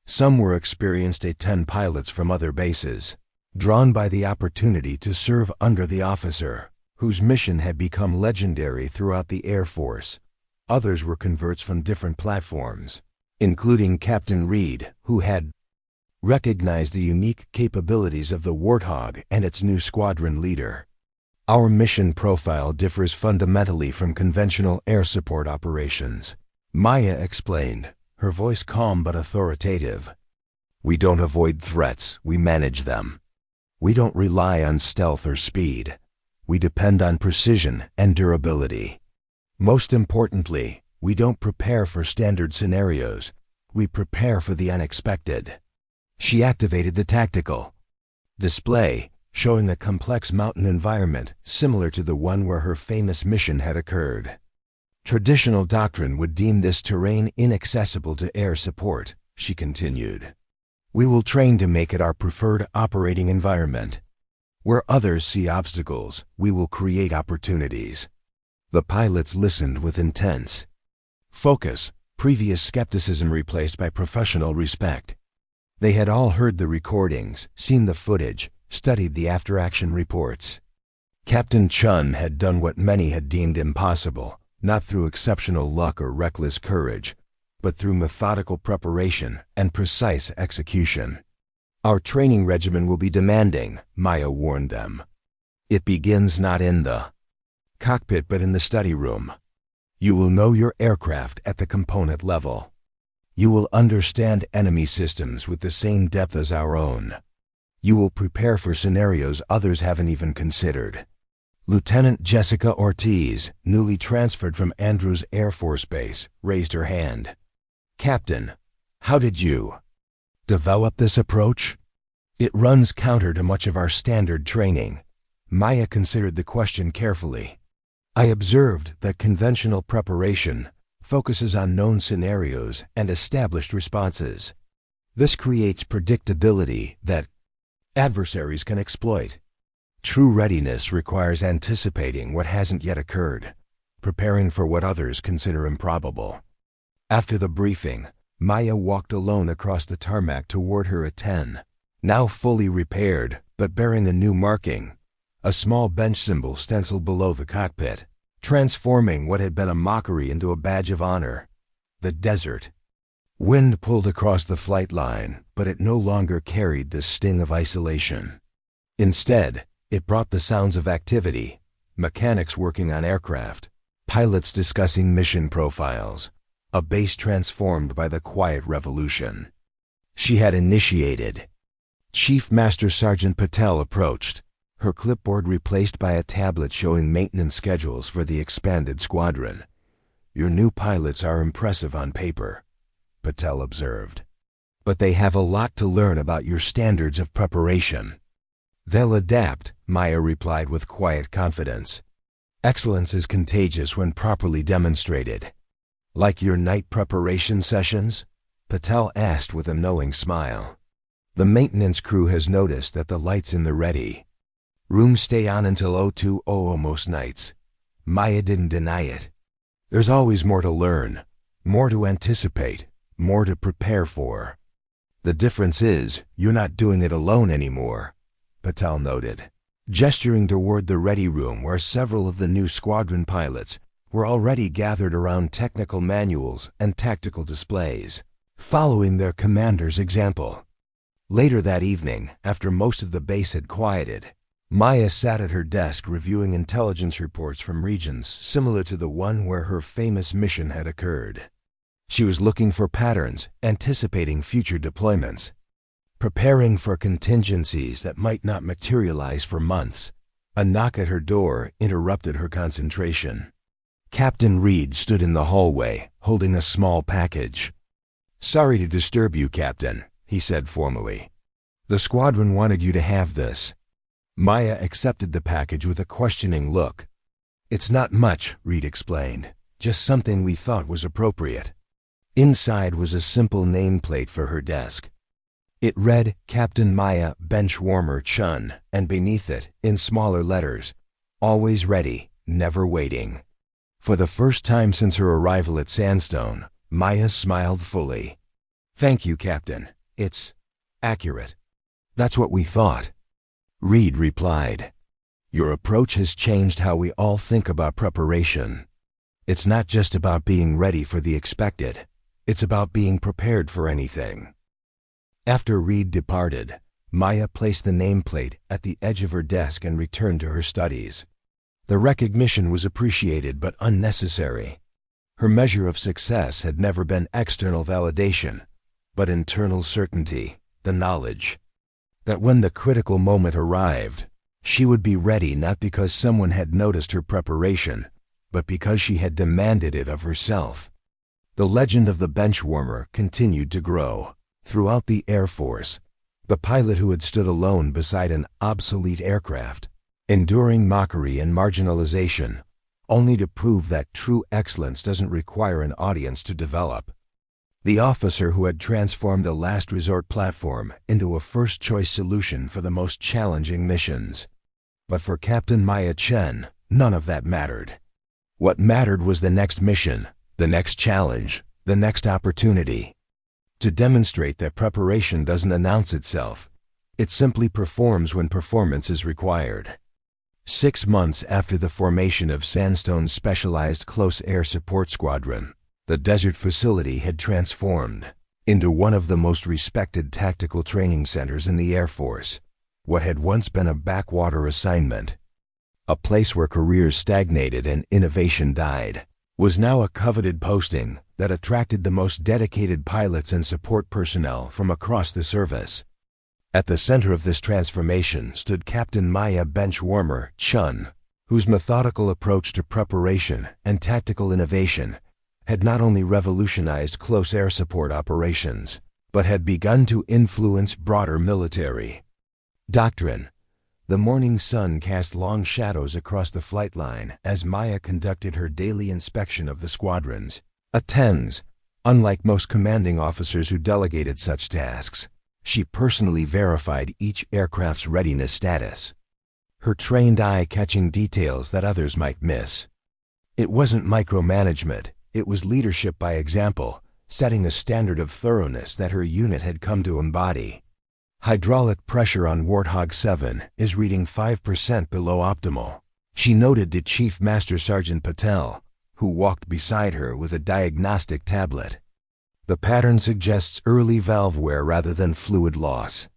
Some were experienced A-10 pilots from other bases, drawn by the opportunity to serve under the officer, whose mission had become legendary throughout the Air Force. Others were converts from different platforms, including Captain Reed, who had recognized the unique capabilities of the Warthog and its new squadron leader. Our mission profile differs fundamentally from conventional air support operations, Maya explained, her voice calm but authoritative. We don't avoid threats, we manage them. We don't rely on stealth or speed. We depend on precision and durability. Most importantly, we don't prepare for standard scenarios. We prepare for the unexpected. She activated the tactical display, showing a complex mountain environment similar to the one where her famous mission had occurred. Traditional doctrine would deem this terrain inaccessible to air support, she continued. We will train to make it our preferred operating environment. Where others see obstacles, we will create opportunities. The pilots listened with intense focus, previous skepticism replaced by professional respect. They had all heard the recordings, seen the footage, studied the after-action reports. Captain Chen had done what many had deemed impossible, not through exceptional luck or reckless courage, but through methodical preparation and precise execution. Our training regimen will be demanding, Maya warned them. It begins not in the cockpit but in the study room. You will know your aircraft at the component level. You will understand enemy systems with the same depth as our own. You will prepare for scenarios others haven't even considered. Lieutenant Jessica Ortiz, newly transferred from Andrews Air Force Base, raised her hand. Captain, how did you develop this approach? It runs counter to much of our standard training. Maya considered the question carefully. I observed that conventional preparation focuses on known scenarios and established responses. This creates predictability that adversaries can exploit. True readiness requires anticipating what hasn't yet occurred, preparing for what others consider improbable. After the briefing, Maya walked alone across the tarmac toward her A-10, now fully repaired but bearing a new marking, a small bench symbol stenciled below the cockpit, transforming what had been a mockery into a badge of honor. The desert. Wind pulled across the flight line, but it no longer carried the sting of isolation. Instead, it brought the sounds of activity, mechanics working on aircraft, pilots discussing mission profiles, a base transformed by the quiet revolution she had initiated. Chief Master Sergeant Patel approached, her clipboard replaced by a tablet showing maintenance schedules for the expanded squadron. Your new pilots are impressive on paper, Patel observed. But they have a lot to learn about your standards of preparation. They'll adapt, Maya replied with quiet confidence. Excellence is contagious when properly demonstrated. Like your night preparation sessions? Patel asked with a knowing smile. The maintenance crew has noticed that the lights in the ready room stay on until 02:00 most nights. Maya didn't deny it. There's always more to learn, more to anticipate, more to prepare for. The difference is, you're not doing it alone anymore, Patel noted, gesturing toward the ready room where several of the new squadron pilots were already gathered around technical manuals and tactical displays, following their commander's example. Later that evening, after most of the base had quieted, Maya sat at her desk reviewing intelligence reports from regions similar to the one where her famous mission had occurred. She was looking for patterns, anticipating future deployments, preparing for contingencies that might not materialize for months. A knock at her door interrupted her concentration. Captain Reed stood in the hallway, holding a small package. Sorry to disturb you, Captain, he said formally. The squadron wanted you to have this. Maya accepted the package with a questioning look. It's not much, Reed explained, just something we thought was appropriate. Inside was a simple nameplate for her desk. It read Captain Maya Benchwarmer Chen, and beneath it, in smaller letters, always ready, never waiting. For the first time since her arrival at Sandstone, Maya smiled fully. Thank you, Captain. It's accurate. That's what we thought. Reed replied. Your approach has changed how we all think about preparation. It's not just about being ready for the expected. It's about being prepared for anything. After Reed departed, Maya placed the nameplate at the edge of her desk and returned to her studies. The recognition was appreciated but unnecessary. Her measure of success had never been external validation, but internal certainty, the knowledge that when the critical moment arrived, she would be ready not because someone had noticed her preparation, but because she had demanded it of herself. The legend of the Benchwarmer continued to grow. Throughout the Air Force, the pilot who had stood alone beside an obsolete aircraft, enduring mockery and marginalization, only to prove that true excellence doesn't require an audience to develop. The officer who had transformed a last resort platform into a first-choice solution for the most challenging missions. But for Captain Maya Chen, none of that mattered. What mattered was the next mission, the next challenge, the next opportunity. To demonstrate that preparation doesn't announce itself, it simply performs when performance is required. 6 months after the formation of Sandstone's Specialized Close Air Support Squadron, the desert facility had transformed into one of the most respected tactical training centers in the Air Force. What had once been a backwater assignment, a place where careers stagnated and innovation died, was now a coveted posting that attracted the most dedicated pilots and support personnel from across the service. At the center of this transformation stood Captain Maya Benchwarmer Chen, whose methodical approach to preparation and tactical innovation had not only revolutionized close air support operations, but had begun to influence broader military doctrine. The morning sun cast long shadows across the flight line as Maya conducted her daily inspection of the squadrons. A-10s, unlike most commanding officers who delegated such tasks, she personally verified each aircraft's readiness status, her trained eye catching details that others might miss. It wasn't micromanagement, it was leadership by example, setting a standard of thoroughness that her unit had come to embody. Hydraulic pressure on Warthog 7 is reading 5% below optimal, she noted to Chief Master Sergeant Patel, who walked beside her with a diagnostic tablet. The pattern suggests early valve wear rather than fluid loss.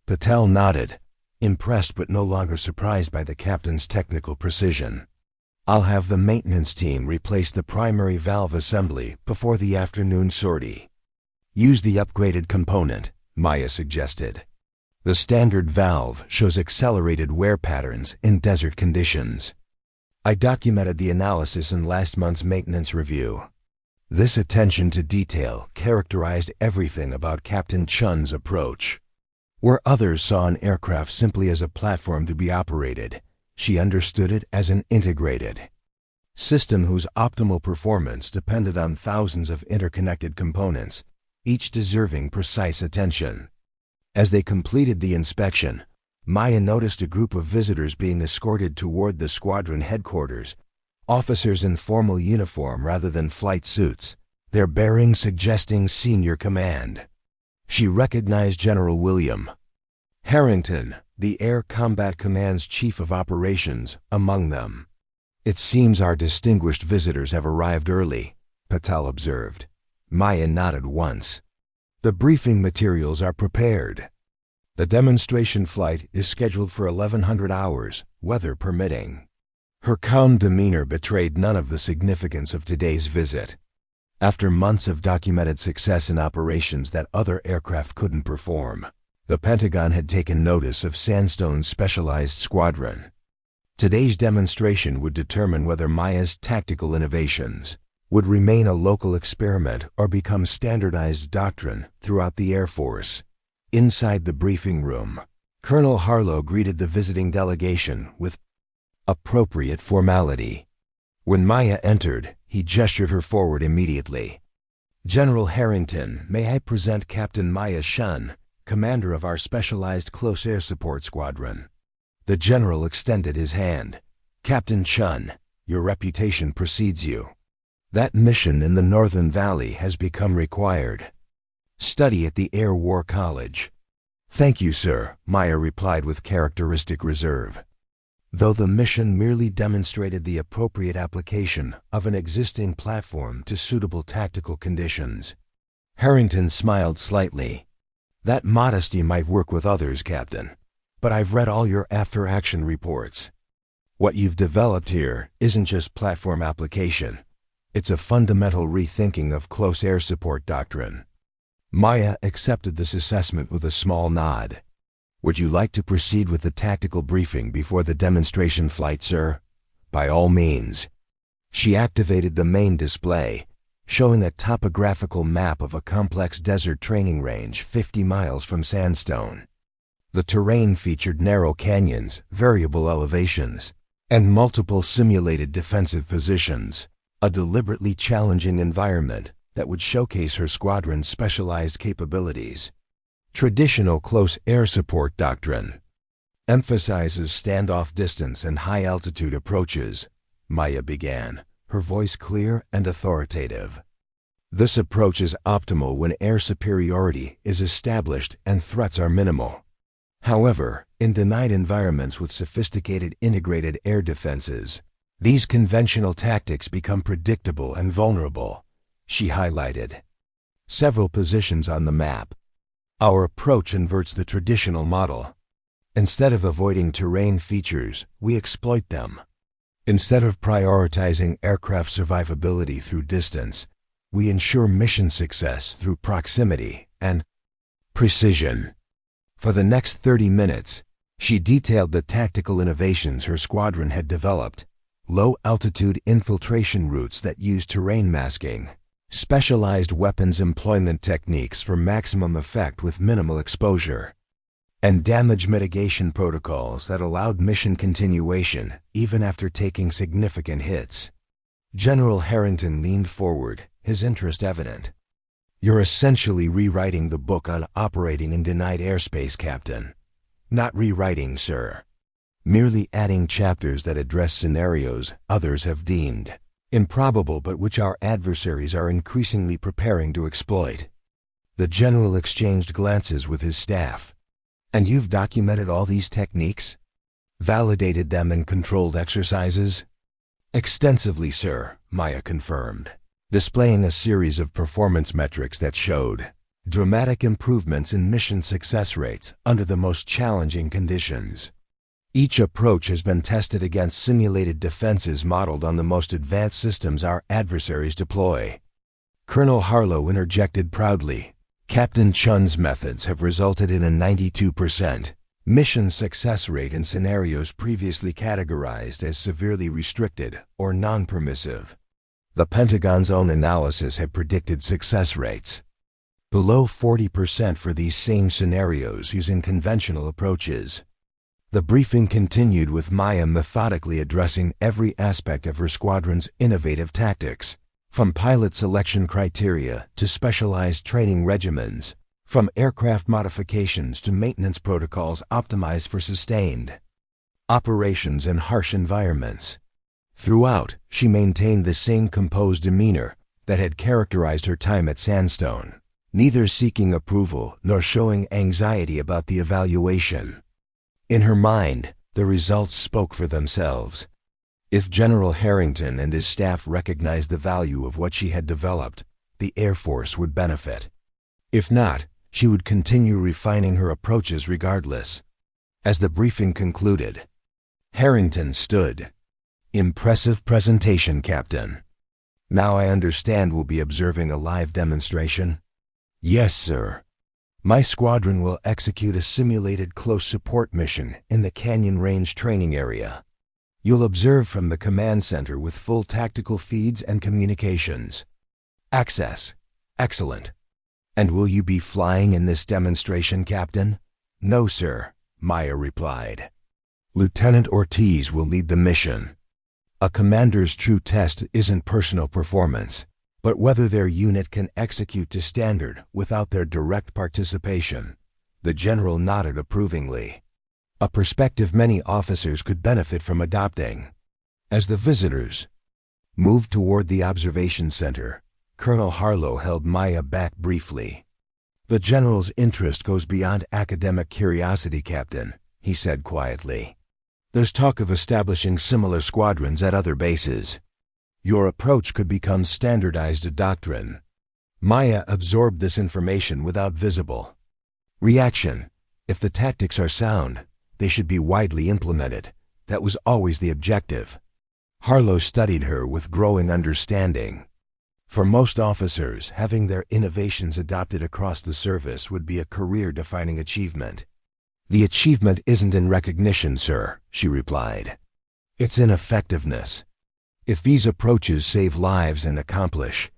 Patel nodded, impressed but no longer surprised by the captain's technical precision. I'll have the maintenance team replace the primary valve assembly before the afternoon sortie. Use the upgraded component, Maya suggested. The standard valve shows accelerated wear patterns in desert conditions. I documented the analysis in last month's maintenance review. This attention to detail characterized everything about Captain Chen's approach. Where others saw an aircraft simply as a platform to be operated, she understood it as an integrated system whose optimal performance depended on thousands of interconnected components, each deserving precise attention. As they completed the inspection, Maya noticed a group of visitors being escorted toward the squadron headquarters, officers in formal uniform rather than flight suits, their bearings suggesting senior command. She recognized General William Harrington, the Air Combat Command's Chief of Operations, among them. It seems our distinguished visitors have arrived early, Patel observed. Maya nodded once. The briefing materials are prepared. The demonstration flight is scheduled for 1100 hours, weather permitting. Her calm demeanor betrayed none of the significance of today's visit. After months of documented success in operations that other aircraft couldn't perform, the Pentagon had taken notice of Sandstone's Specialized Squadron. Today's demonstration would determine whether Maya's tactical innovations would remain a local experiment or become standardized doctrine throughout the Air Force. Inside the briefing room, Colonel Harlow greeted the visiting delegation with appropriate formality. When Maya entered, he gestured her forward immediately. General Harrington, may I present Captain Maya Chen, commander of our Specialized Close Air Support Squadron. The general extended his hand. Captain Chen, your reputation precedes you. That mission in the Northern Valley has become required. Study at the Air War College. Thank you, sir, Maya replied with characteristic reserve. Though the mission merely demonstrated the appropriate application of an existing platform to suitable tactical conditions. Harrington smiled slightly. That modesty might work with others, Captain, but I've read all your after-action reports. What you've developed here isn't just platform application. It's a fundamental rethinking of close air support doctrine. Maya accepted this assessment with a small nod. Would you like to proceed with the tactical briefing before the demonstration flight, sir? By all means. She activated the main display, showing a topographical map of a complex desert training range 50 miles from Sandstone. The terrain featured narrow canyons, variable elevations, and multiple simulated defensive positions, a deliberately challenging environment that would showcase her squadron's specialized capabilities. Traditional close air support doctrine emphasizes standoff distance and high-altitude approaches, Maya began, her voice clear and authoritative. This approach is optimal when air superiority is established and threats are minimal. However, in denied environments with sophisticated integrated air defenses, these conventional tactics become predictable and vulnerable, she highlighted. Several positions on the map. Our approach inverts the traditional model. Instead of avoiding terrain features, we exploit them. Instead of prioritizing aircraft survivability through distance, we ensure mission success through proximity and precision. For the next 30 minutes, she detailed the tactical innovations her squadron had developed: low-altitude infiltration routes that use terrain masking, specialized weapons employment techniques for maximum effect with minimal exposure, and damage mitigation protocols that allowed mission continuation even after taking significant hits. General Harrington leaned forward, his interest evident. You're essentially rewriting the book on operating in denied airspace, Captain. Not rewriting, sir. Merely adding chapters that address scenarios others have deemed improbable but which our adversaries are increasingly preparing to exploit. The general exchanged glances with his staff. And you've documented all these techniques? Validated them in controlled exercises? Extensively, sir, Maya confirmed, displaying a series of performance metrics that showed dramatic improvements in mission success rates under the most challenging conditions. Each approach has been tested against simulated defenses modeled on the most advanced systems our adversaries deploy. Colonel Harlow interjected proudly. Captain Chun's methods have resulted in a 92% mission success rate in scenarios previously categorized as severely restricted or non-permissive. The Pentagon's own analysis had predicted success rates below 40% for these same scenarios using conventional approaches. The briefing continued with Maya methodically addressing every aspect of her squadron's innovative tactics, from pilot selection criteria to specialized training regimens, from aircraft modifications to maintenance protocols optimized for sustained operations in harsh environments. Throughout, she maintained the same composed demeanor that had characterized her time at Sandstone, neither seeking approval nor showing anxiety about the evaluation. In her mind, the results spoke for themselves. If General Harrington and his staff recognized the value of what she had developed, the Air Force would benefit. If not, she would continue refining her approaches regardless. As the briefing concluded, Harrington stood. Impressive presentation, Captain. Now I understand we'll be observing a live demonstration? Yes, sir. My squadron will execute a simulated close support mission in the Canyon Range training area. You'll observe from the command center with full tactical feeds and communications. Access. Excellent. And will you be flying in this demonstration, Captain? No, sir, Maya replied. Lieutenant Ortiz will lead the mission. A commander's true test isn't personal performance, but whether their unit can execute to standard without their direct participation. The general nodded approvingly. A perspective many officers could benefit from adopting. As the visitors moved toward the observation center, Colonel Harlow held Maya back briefly. The general's interest goes beyond academic curiosity, Captain, he said quietly. There's talk of establishing similar squadrons at other bases. Your approach could become standardized doctrine. Maya absorbed this information without visible reaction. If the tactics are sound, they should be widely implemented, That was always the objective. Harlow studied her with growing understanding. For most officers, having their innovations adopted across the service would be a career-defining achievement. "The achievement isn't in recognition, sir," she replied. "It's in effectiveness. If these approaches save lives and accomplish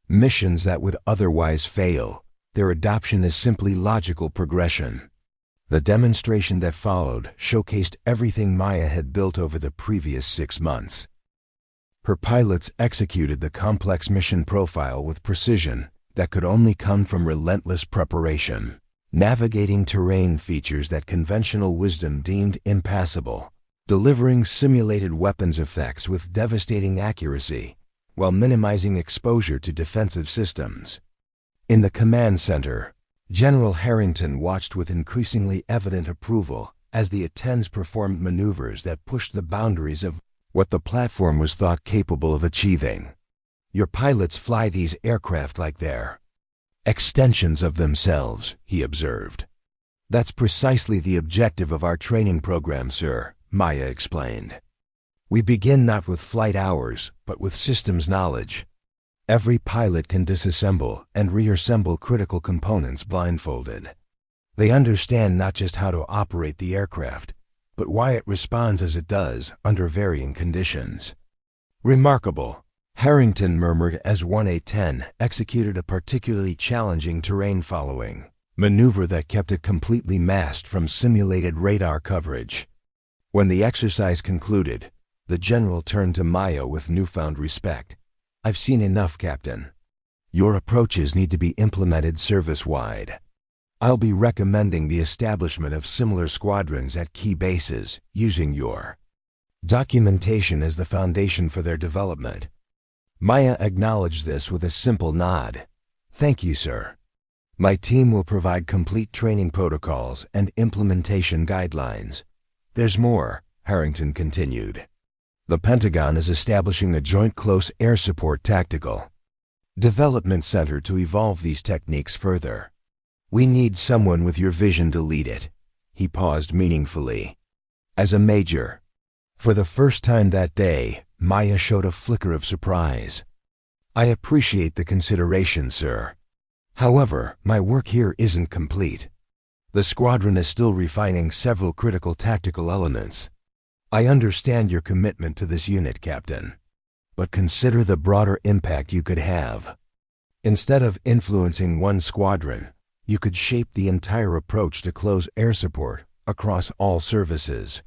missions that would otherwise fail, their adoption is simply logical progression." The demonstration that followed showcased everything Maya had built over the previous 6 months. Her pilots executed the complex mission profile with precision that could only come from relentless preparation, navigating terrain features that conventional wisdom deemed impassable, delivering simulated weapons effects with devastating accuracy, while minimizing exposure to defensive systems. In the command center, General Harrington watched with increasingly evident approval as the A-10s performed maneuvers that pushed the boundaries of what the platform was thought capable of achieving. "Your pilots fly these aircraft like they're extensions of themselves," he observed. "That's precisely the objective of our training program, sir," Maya explained. "We begin not with flight hours, but with systems knowledge. Every pilot can disassemble and reassemble critical components blindfolded. They understand not just how to operate the aircraft, but why it responds as it does under varying conditions." "Remarkable," Harrington murmured as one A-10 executed a particularly challenging terrain-following maneuver that kept it completely masked from simulated radar coverage. When the exercise concluded, the general turned to Maya with newfound respect. "I've seen enough, Captain. Your approaches need to be implemented service-wide. I'll be recommending the establishment of similar squadrons at key bases, using your documentation as the foundation for their development." Maya acknowledged this with a simple nod. "Thank you, sir. My team will provide complete training protocols and implementation guidelines." "There's more," Harrington continued. "The Pentagon is establishing a Joint Close Air Support Tactical Development Center to evolve these techniques further. We need someone with your vision to lead it." He paused meaningfully. "As a major." For the first time that day, Maya showed a flicker of surprise. "I appreciate the consideration, sir. However, my work here isn't complete. The squadron is still refining several critical tactical elements. I understand your commitment to this unit, Captain. But consider the broader impact you could have. Instead of influencing one squadron, you could shape the entire approach to close air support across all services."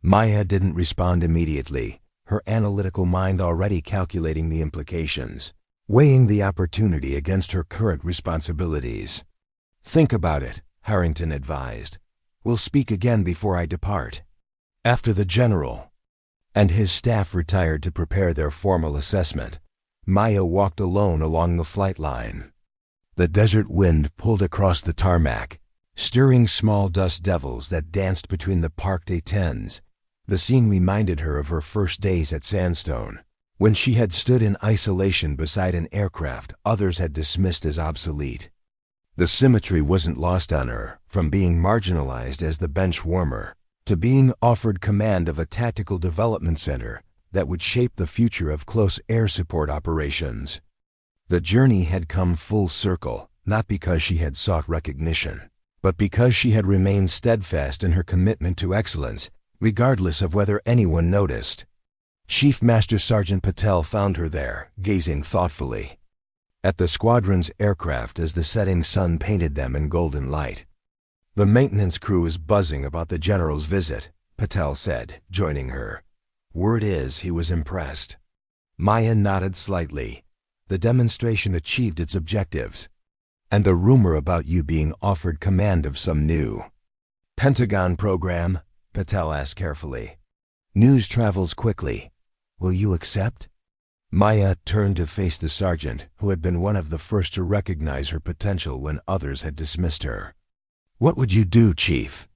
Maya didn't respond immediately, her analytical mind already calculating the implications, weighing the opportunity against her current responsibilities. "Think about it," Harrington advised. "We'll speak again before I depart." After the general and his staff retired to prepare their formal assessment, Maya walked alone along the flight line. The desert wind pulled across the tarmac, stirring small dust devils that danced between the parked A-10s. The scene reminded her of her first days at Sandstone, when she had stood in isolation beside an aircraft others had dismissed as obsolete. The symmetry wasn't lost on her, from being marginalized as the benchwarmer to being offered command of a tactical development center that would shape the future of close air support operations. The journey had come full circle, not because she had sought recognition, but because she had remained steadfast in her commitment to excellence, regardless of whether anyone noticed. Chief Master Sergeant Patel found her there, gazing thoughtfully at the squadron's aircraft as the setting sun painted them in golden light. "The maintenance crew is buzzing about the general's visit," Patel said, joining her. "Word is he was impressed." Maya nodded slightly. "The demonstration achieved its objectives." "And the rumor about you being offered command of some new Pentagon program?" Patel asked carefully. "News travels quickly. Will you accept?" Maya turned to face the sergeant, who had been one of the first to recognize her potential when others had dismissed her. "What would you do, Chief?"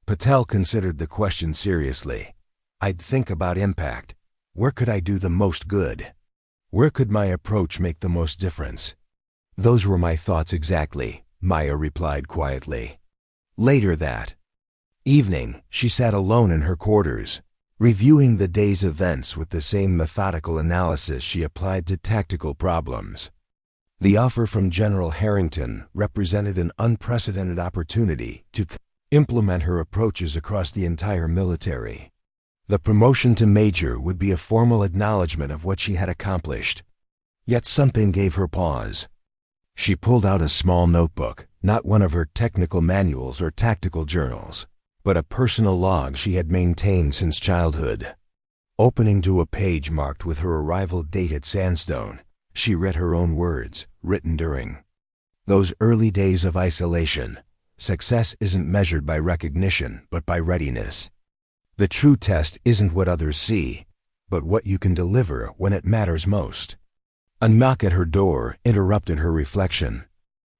Patel considered the question seriously. "I'd think about impact. Where could I do the most good? Where could my approach make the most difference?" "Those were my thoughts exactly," Maya replied quietly. Later that evening, she sat alone in her quarters. reviewing the day's events with the same methodical analysis she applied to tactical problems. The offer from General Harrington represented an unprecedented opportunity to implement her approaches across the entire military. The promotion to major would be a formal acknowledgement of what she had accomplished. Yet something gave her pause. She pulled out a small notebook, not one of her technical manuals or tactical journals, but a personal log she had maintained since childhood. Opening to a page marked with her arrival date at Sandstone, she read her own words, written during those early days of isolation. Success isn't measured by recognition, but by readiness. The true test isn't what others see, but what you can deliver when it matters most. A knock at her door interrupted her reflection.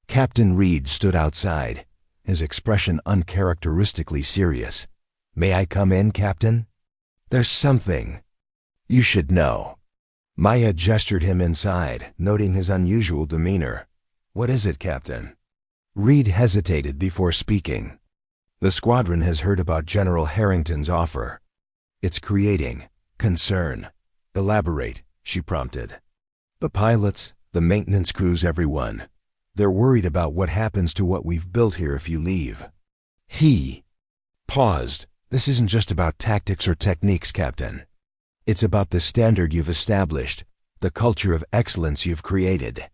Captain Reed stood outside, his expression uncharacteristically serious. "May I come in, Captain? There's something you should know." Maya gestured him inside, noting his unusual demeanor. "What is it, Captain?" Reed hesitated before speaking. "The squadron has heard about General Harrington's offer. It's creating concern." "Elaborate," she prompted. "The pilots, the maintenance crews, everyone. They're worried about what happens to what we've built here if you leave." He paused. "This isn't just about tactics or techniques, Captain. It's about the standard you've established, the culture of excellence you've created."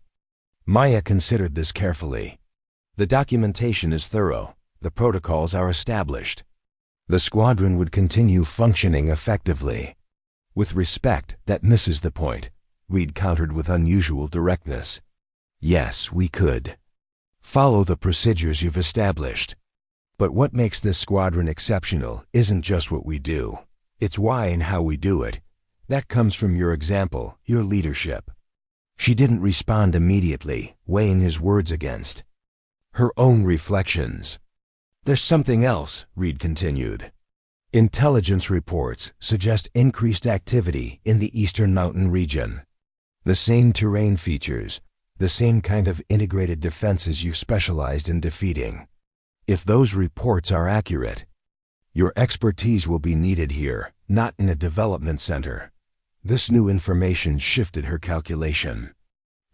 Maya considered this carefully. "The documentation is thorough. The protocols are established. The squadron would continue functioning effectively." "With respect, that misses the point," Reed countered with unusual directness. "Yes, we could follow the procedures you've established. But what makes this squadron exceptional isn't just what we do. It's why and how we do it. That comes from your example, your leadership." She didn't respond immediately, weighing his words against her own reflections. "There's something else," Reed continued. "Intelligence reports suggest increased activity in the eastern mountain region. The same terrain features, the same kind of integrated defenses you've specialized in defeating. If those reports are accurate, your expertise will be needed here, not in a development center." This new information shifted her calculation.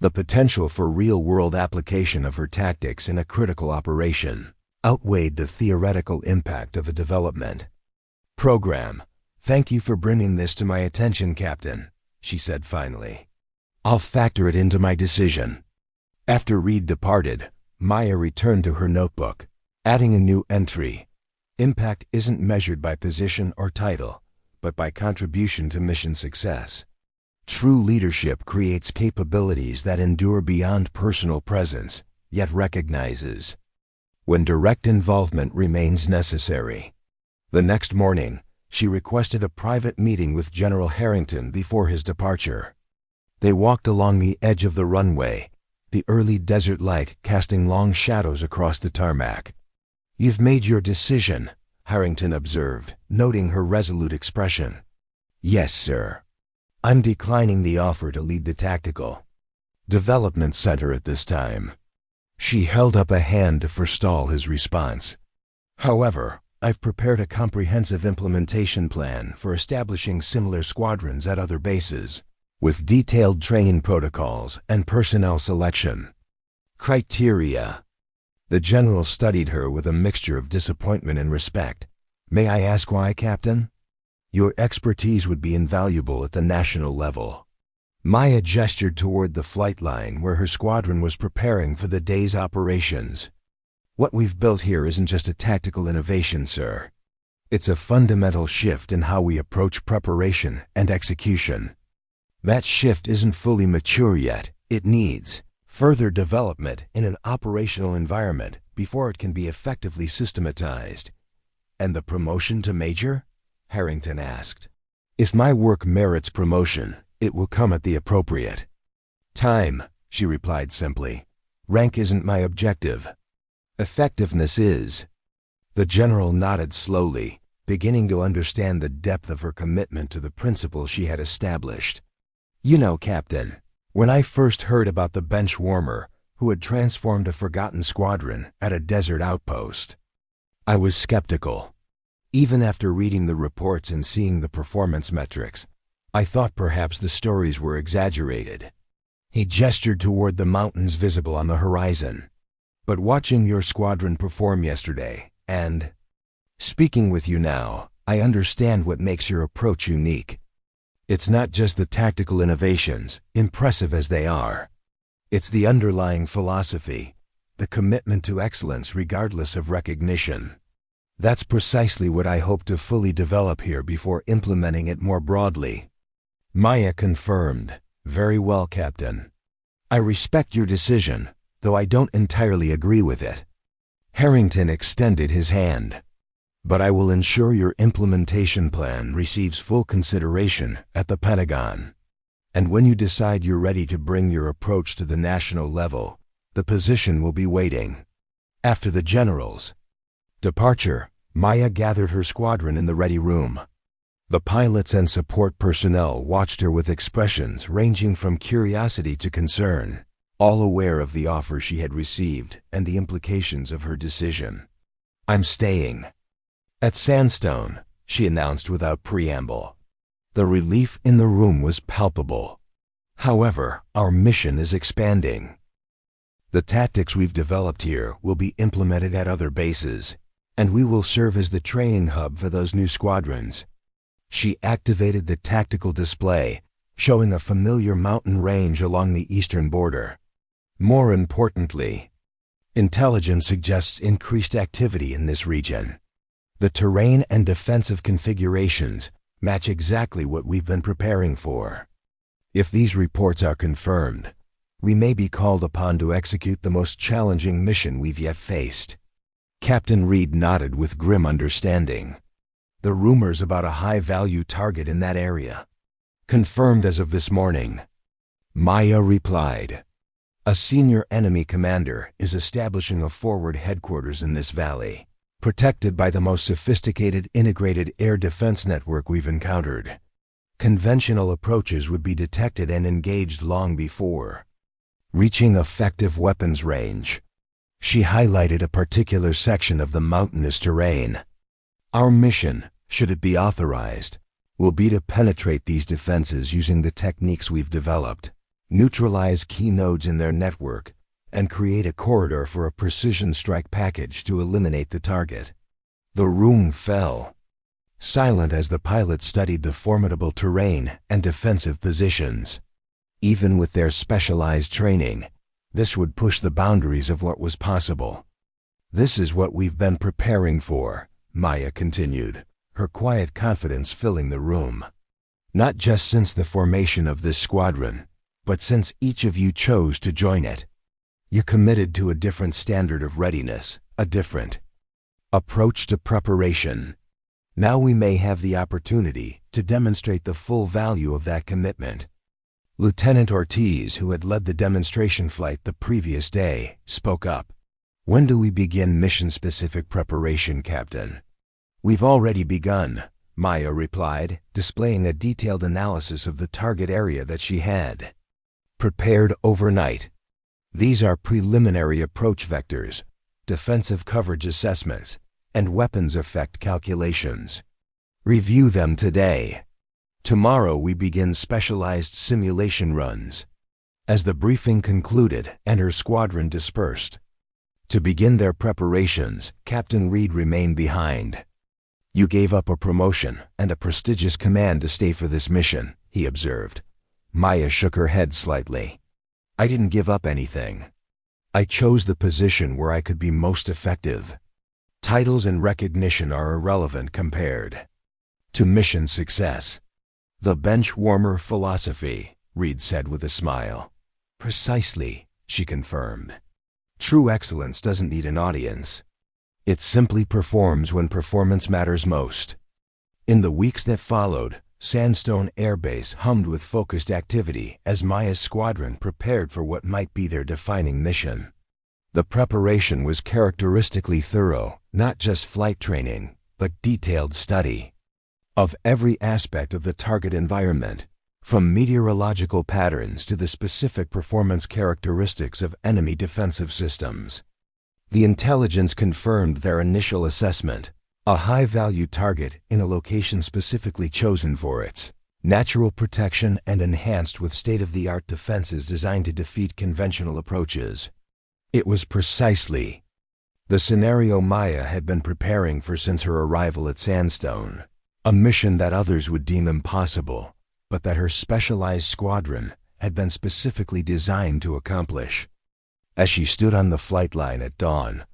The potential for real-world application of her tactics in a critical operation outweighed the theoretical impact of a development program. "Thank you for bringing this to my attention, Captain," she said finally. "I'll factor it into my decision." After Reed departed, Maya returned to her notebook, adding a new entry. "Impact isn't measured by position or title, but by contribution to mission success. True leadership creates capabilities that endure beyond personal presence, yet recognizes when direct involvement remains necessary." The next morning, she requested a private meeting with General Harrington before his departure. They walked along the edge of the runway, the early desert light casting long shadows across the tarmac. "You've made your decision," Harrington observed, noting her resolute expression. "Yes, sir. I'm declining the offer to lead the tactical development center at this time." She held up a hand to forestall his response. "However, I've prepared a comprehensive implementation plan for establishing similar squadrons at other bases, with detailed training protocols and personnel selection criteria." The general studied her with a mixture of disappointment and respect. "May I ask why, Captain?" "Your expertise would be invaluable at the national level." Maya gestured toward the flight line where her squadron was preparing for the day's operations. "What we've built here isn't just a tactical innovation, sir. It's a fundamental shift in how we approach preparation and execution. That shift isn't fully mature yet. It needs further development in an operational environment before it can be effectively systematized." "And the promotion to major?" Harrington asked. "If my work merits promotion, it will come at the appropriate time," she replied simply. "Rank isn't my objective. Effectiveness is." The general nodded slowly, beginning to understand the depth of her commitment to the principles she had established. "You know, Captain, when I first heard about the Benchwarmer, who had transformed a forgotten squadron at a desert outpost, I was skeptical. Even after reading the reports and seeing the performance metrics, I thought perhaps the stories were exaggerated. He gestured toward the mountains visible on the horizon. But watching your squadron perform yesterday, and speaking with you now, I understand what makes your approach unique. It's not just the tactical innovations, impressive as they are. It's the underlying philosophy, the commitment to excellence regardless of recognition. That's precisely what I hope to fully develop here before implementing it more broadly. Maya confirmed. Very well, Captain. I respect your decision, though I don't entirely agree with it. Harrington extended his hand. But I will ensure your implementation plan receives full consideration at the Pentagon. And when you decide you're ready to bring your approach to the national level, the position will be waiting. After the general's departure, Maya gathered her squadron in the ready room. The pilots and support personnel watched her with expressions ranging from curiosity to concern, all aware of the offer she had received and the implications of her decision. I'm staying at Sandstone, she announced without preamble. The relief in the room was palpable. However, our mission is expanding. The tactics we've developed here will be implemented at other bases, and we will serve as the training hub for those new squadrons. She activated the tactical display, showing a familiar mountain range along the eastern border. More importantly, intelligence suggests increased activity in this region. The terrain and defensive configurations match exactly what we've been preparing for. If these reports are confirmed, we may be called upon to execute the most challenging mission we've yet faced. Captain Reed nodded with grim understanding. The rumors about a high-value target in that area. Confirmed as of this morning. Maya replied. A senior enemy commander is establishing a forward headquarters in this valley, protected by the most sophisticated integrated air defense network we've encountered. Conventional approaches would be detected and engaged long before reaching effective weapons range. She highlighted a particular section of the mountainous terrain. Our mission, should it be authorized, will be to penetrate these defenses using the techniques we've developed, neutralize key nodes in their network, and create a corridor for a precision strike package to eliminate the target. The room fell, silent as the pilots studied the formidable terrain and defensive positions. Even with their specialized training, this would push the boundaries of what was possible. This is what we've been preparing for, Maya continued, her quiet confidence filling the room. Not just since the formation of this squadron, but since each of you chose to join it. You committed to a different standard of readiness, a different approach to preparation. Now we may have the opportunity to demonstrate the full value of that commitment. Lieutenant Ortiz, who had led the demonstration flight the previous day, spoke up. When do we begin mission-specific preparation, Captain? We've already begun, Maya replied, displaying a detailed analysis of the target area that she had prepared overnight. These are preliminary approach vectors, defensive coverage assessments, and weapons effect calculations. Review them today. Tomorrow we begin specialized simulation runs. As the briefing concluded and her squadron dispersed to begin their preparations, Captain Reed remained behind. You gave up a promotion and a prestigious command to stay for this mission, he observed. Maya shook her head slightly. I didn't give up anything. I chose the position where I could be most effective. Titles and recognition are irrelevant compared to mission success. The Benchwarmer philosophy, Reed said with a smile. Precisely, she confirmed. True excellence doesn't need an audience. It simply performs when performance matters most. In the weeks that followed, Sandstone Air Base hummed with focused activity as Maya's squadron prepared for what might be their defining mission. The preparation was characteristically thorough, not just flight training, but detailed study of every aspect of the target environment, from meteorological patterns to the specific performance characteristics of enemy defensive systems. The intelligence confirmed their initial assessment. A high-value target in a location specifically chosen for its natural protection and enhanced with state-of-the-art defenses designed to defeat conventional approaches. It was precisely the scenario Maya had been preparing for since her arrival at Sandstone, a mission that others would deem impossible, but that her specialized squadron had been specifically designed to accomplish. As she stood on the flight line at dawn,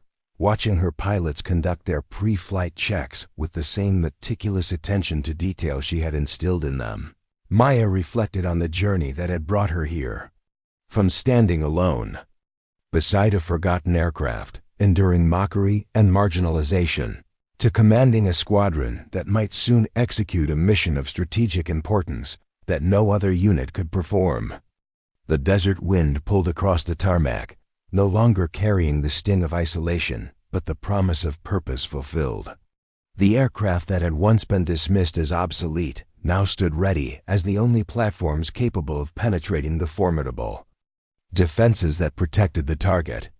watching her pilots conduct their pre-flight checks with the same meticulous attention to detail she had instilled in them, Maya reflected on the journey that had brought her here. From standing alone beside a forgotten aircraft, enduring mockery and marginalization, to commanding a squadron that might soon execute a mission of strategic importance that no other unit could perform. The desert wind pulled across the tarmac, no longer carrying the sting of isolation, but the promise of purpose fulfilled. The aircraft that had once been dismissed as obsolete now stood ready as the only platforms capable of penetrating the formidable defenses that protected the target.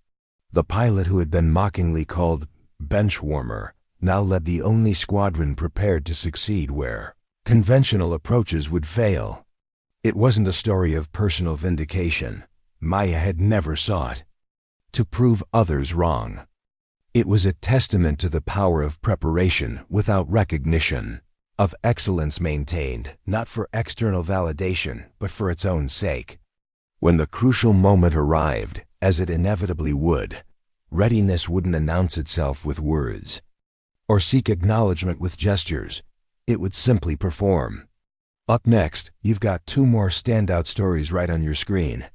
The pilot who had been mockingly called Benchwarmer now led the only squadron prepared to succeed where conventional approaches would fail. It wasn't a story of personal vindication. Maya had never sought to prove others wrong. It was a testament to the power of preparation without recognition, of excellence maintained not for external validation but for its own sake. When the crucial moment arrived, as it inevitably would, readiness wouldn't announce itself with words or seek acknowledgement with gestures. It would simply perform. Up next, you've got 2 more standout stories right on your screen.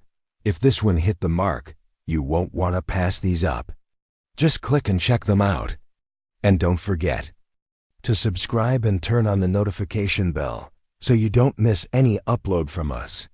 If this one hit the mark, you won't want to pass these up. Just click and check them out. And don't forget to subscribe and turn on the notification bell so you don't miss any upload from us.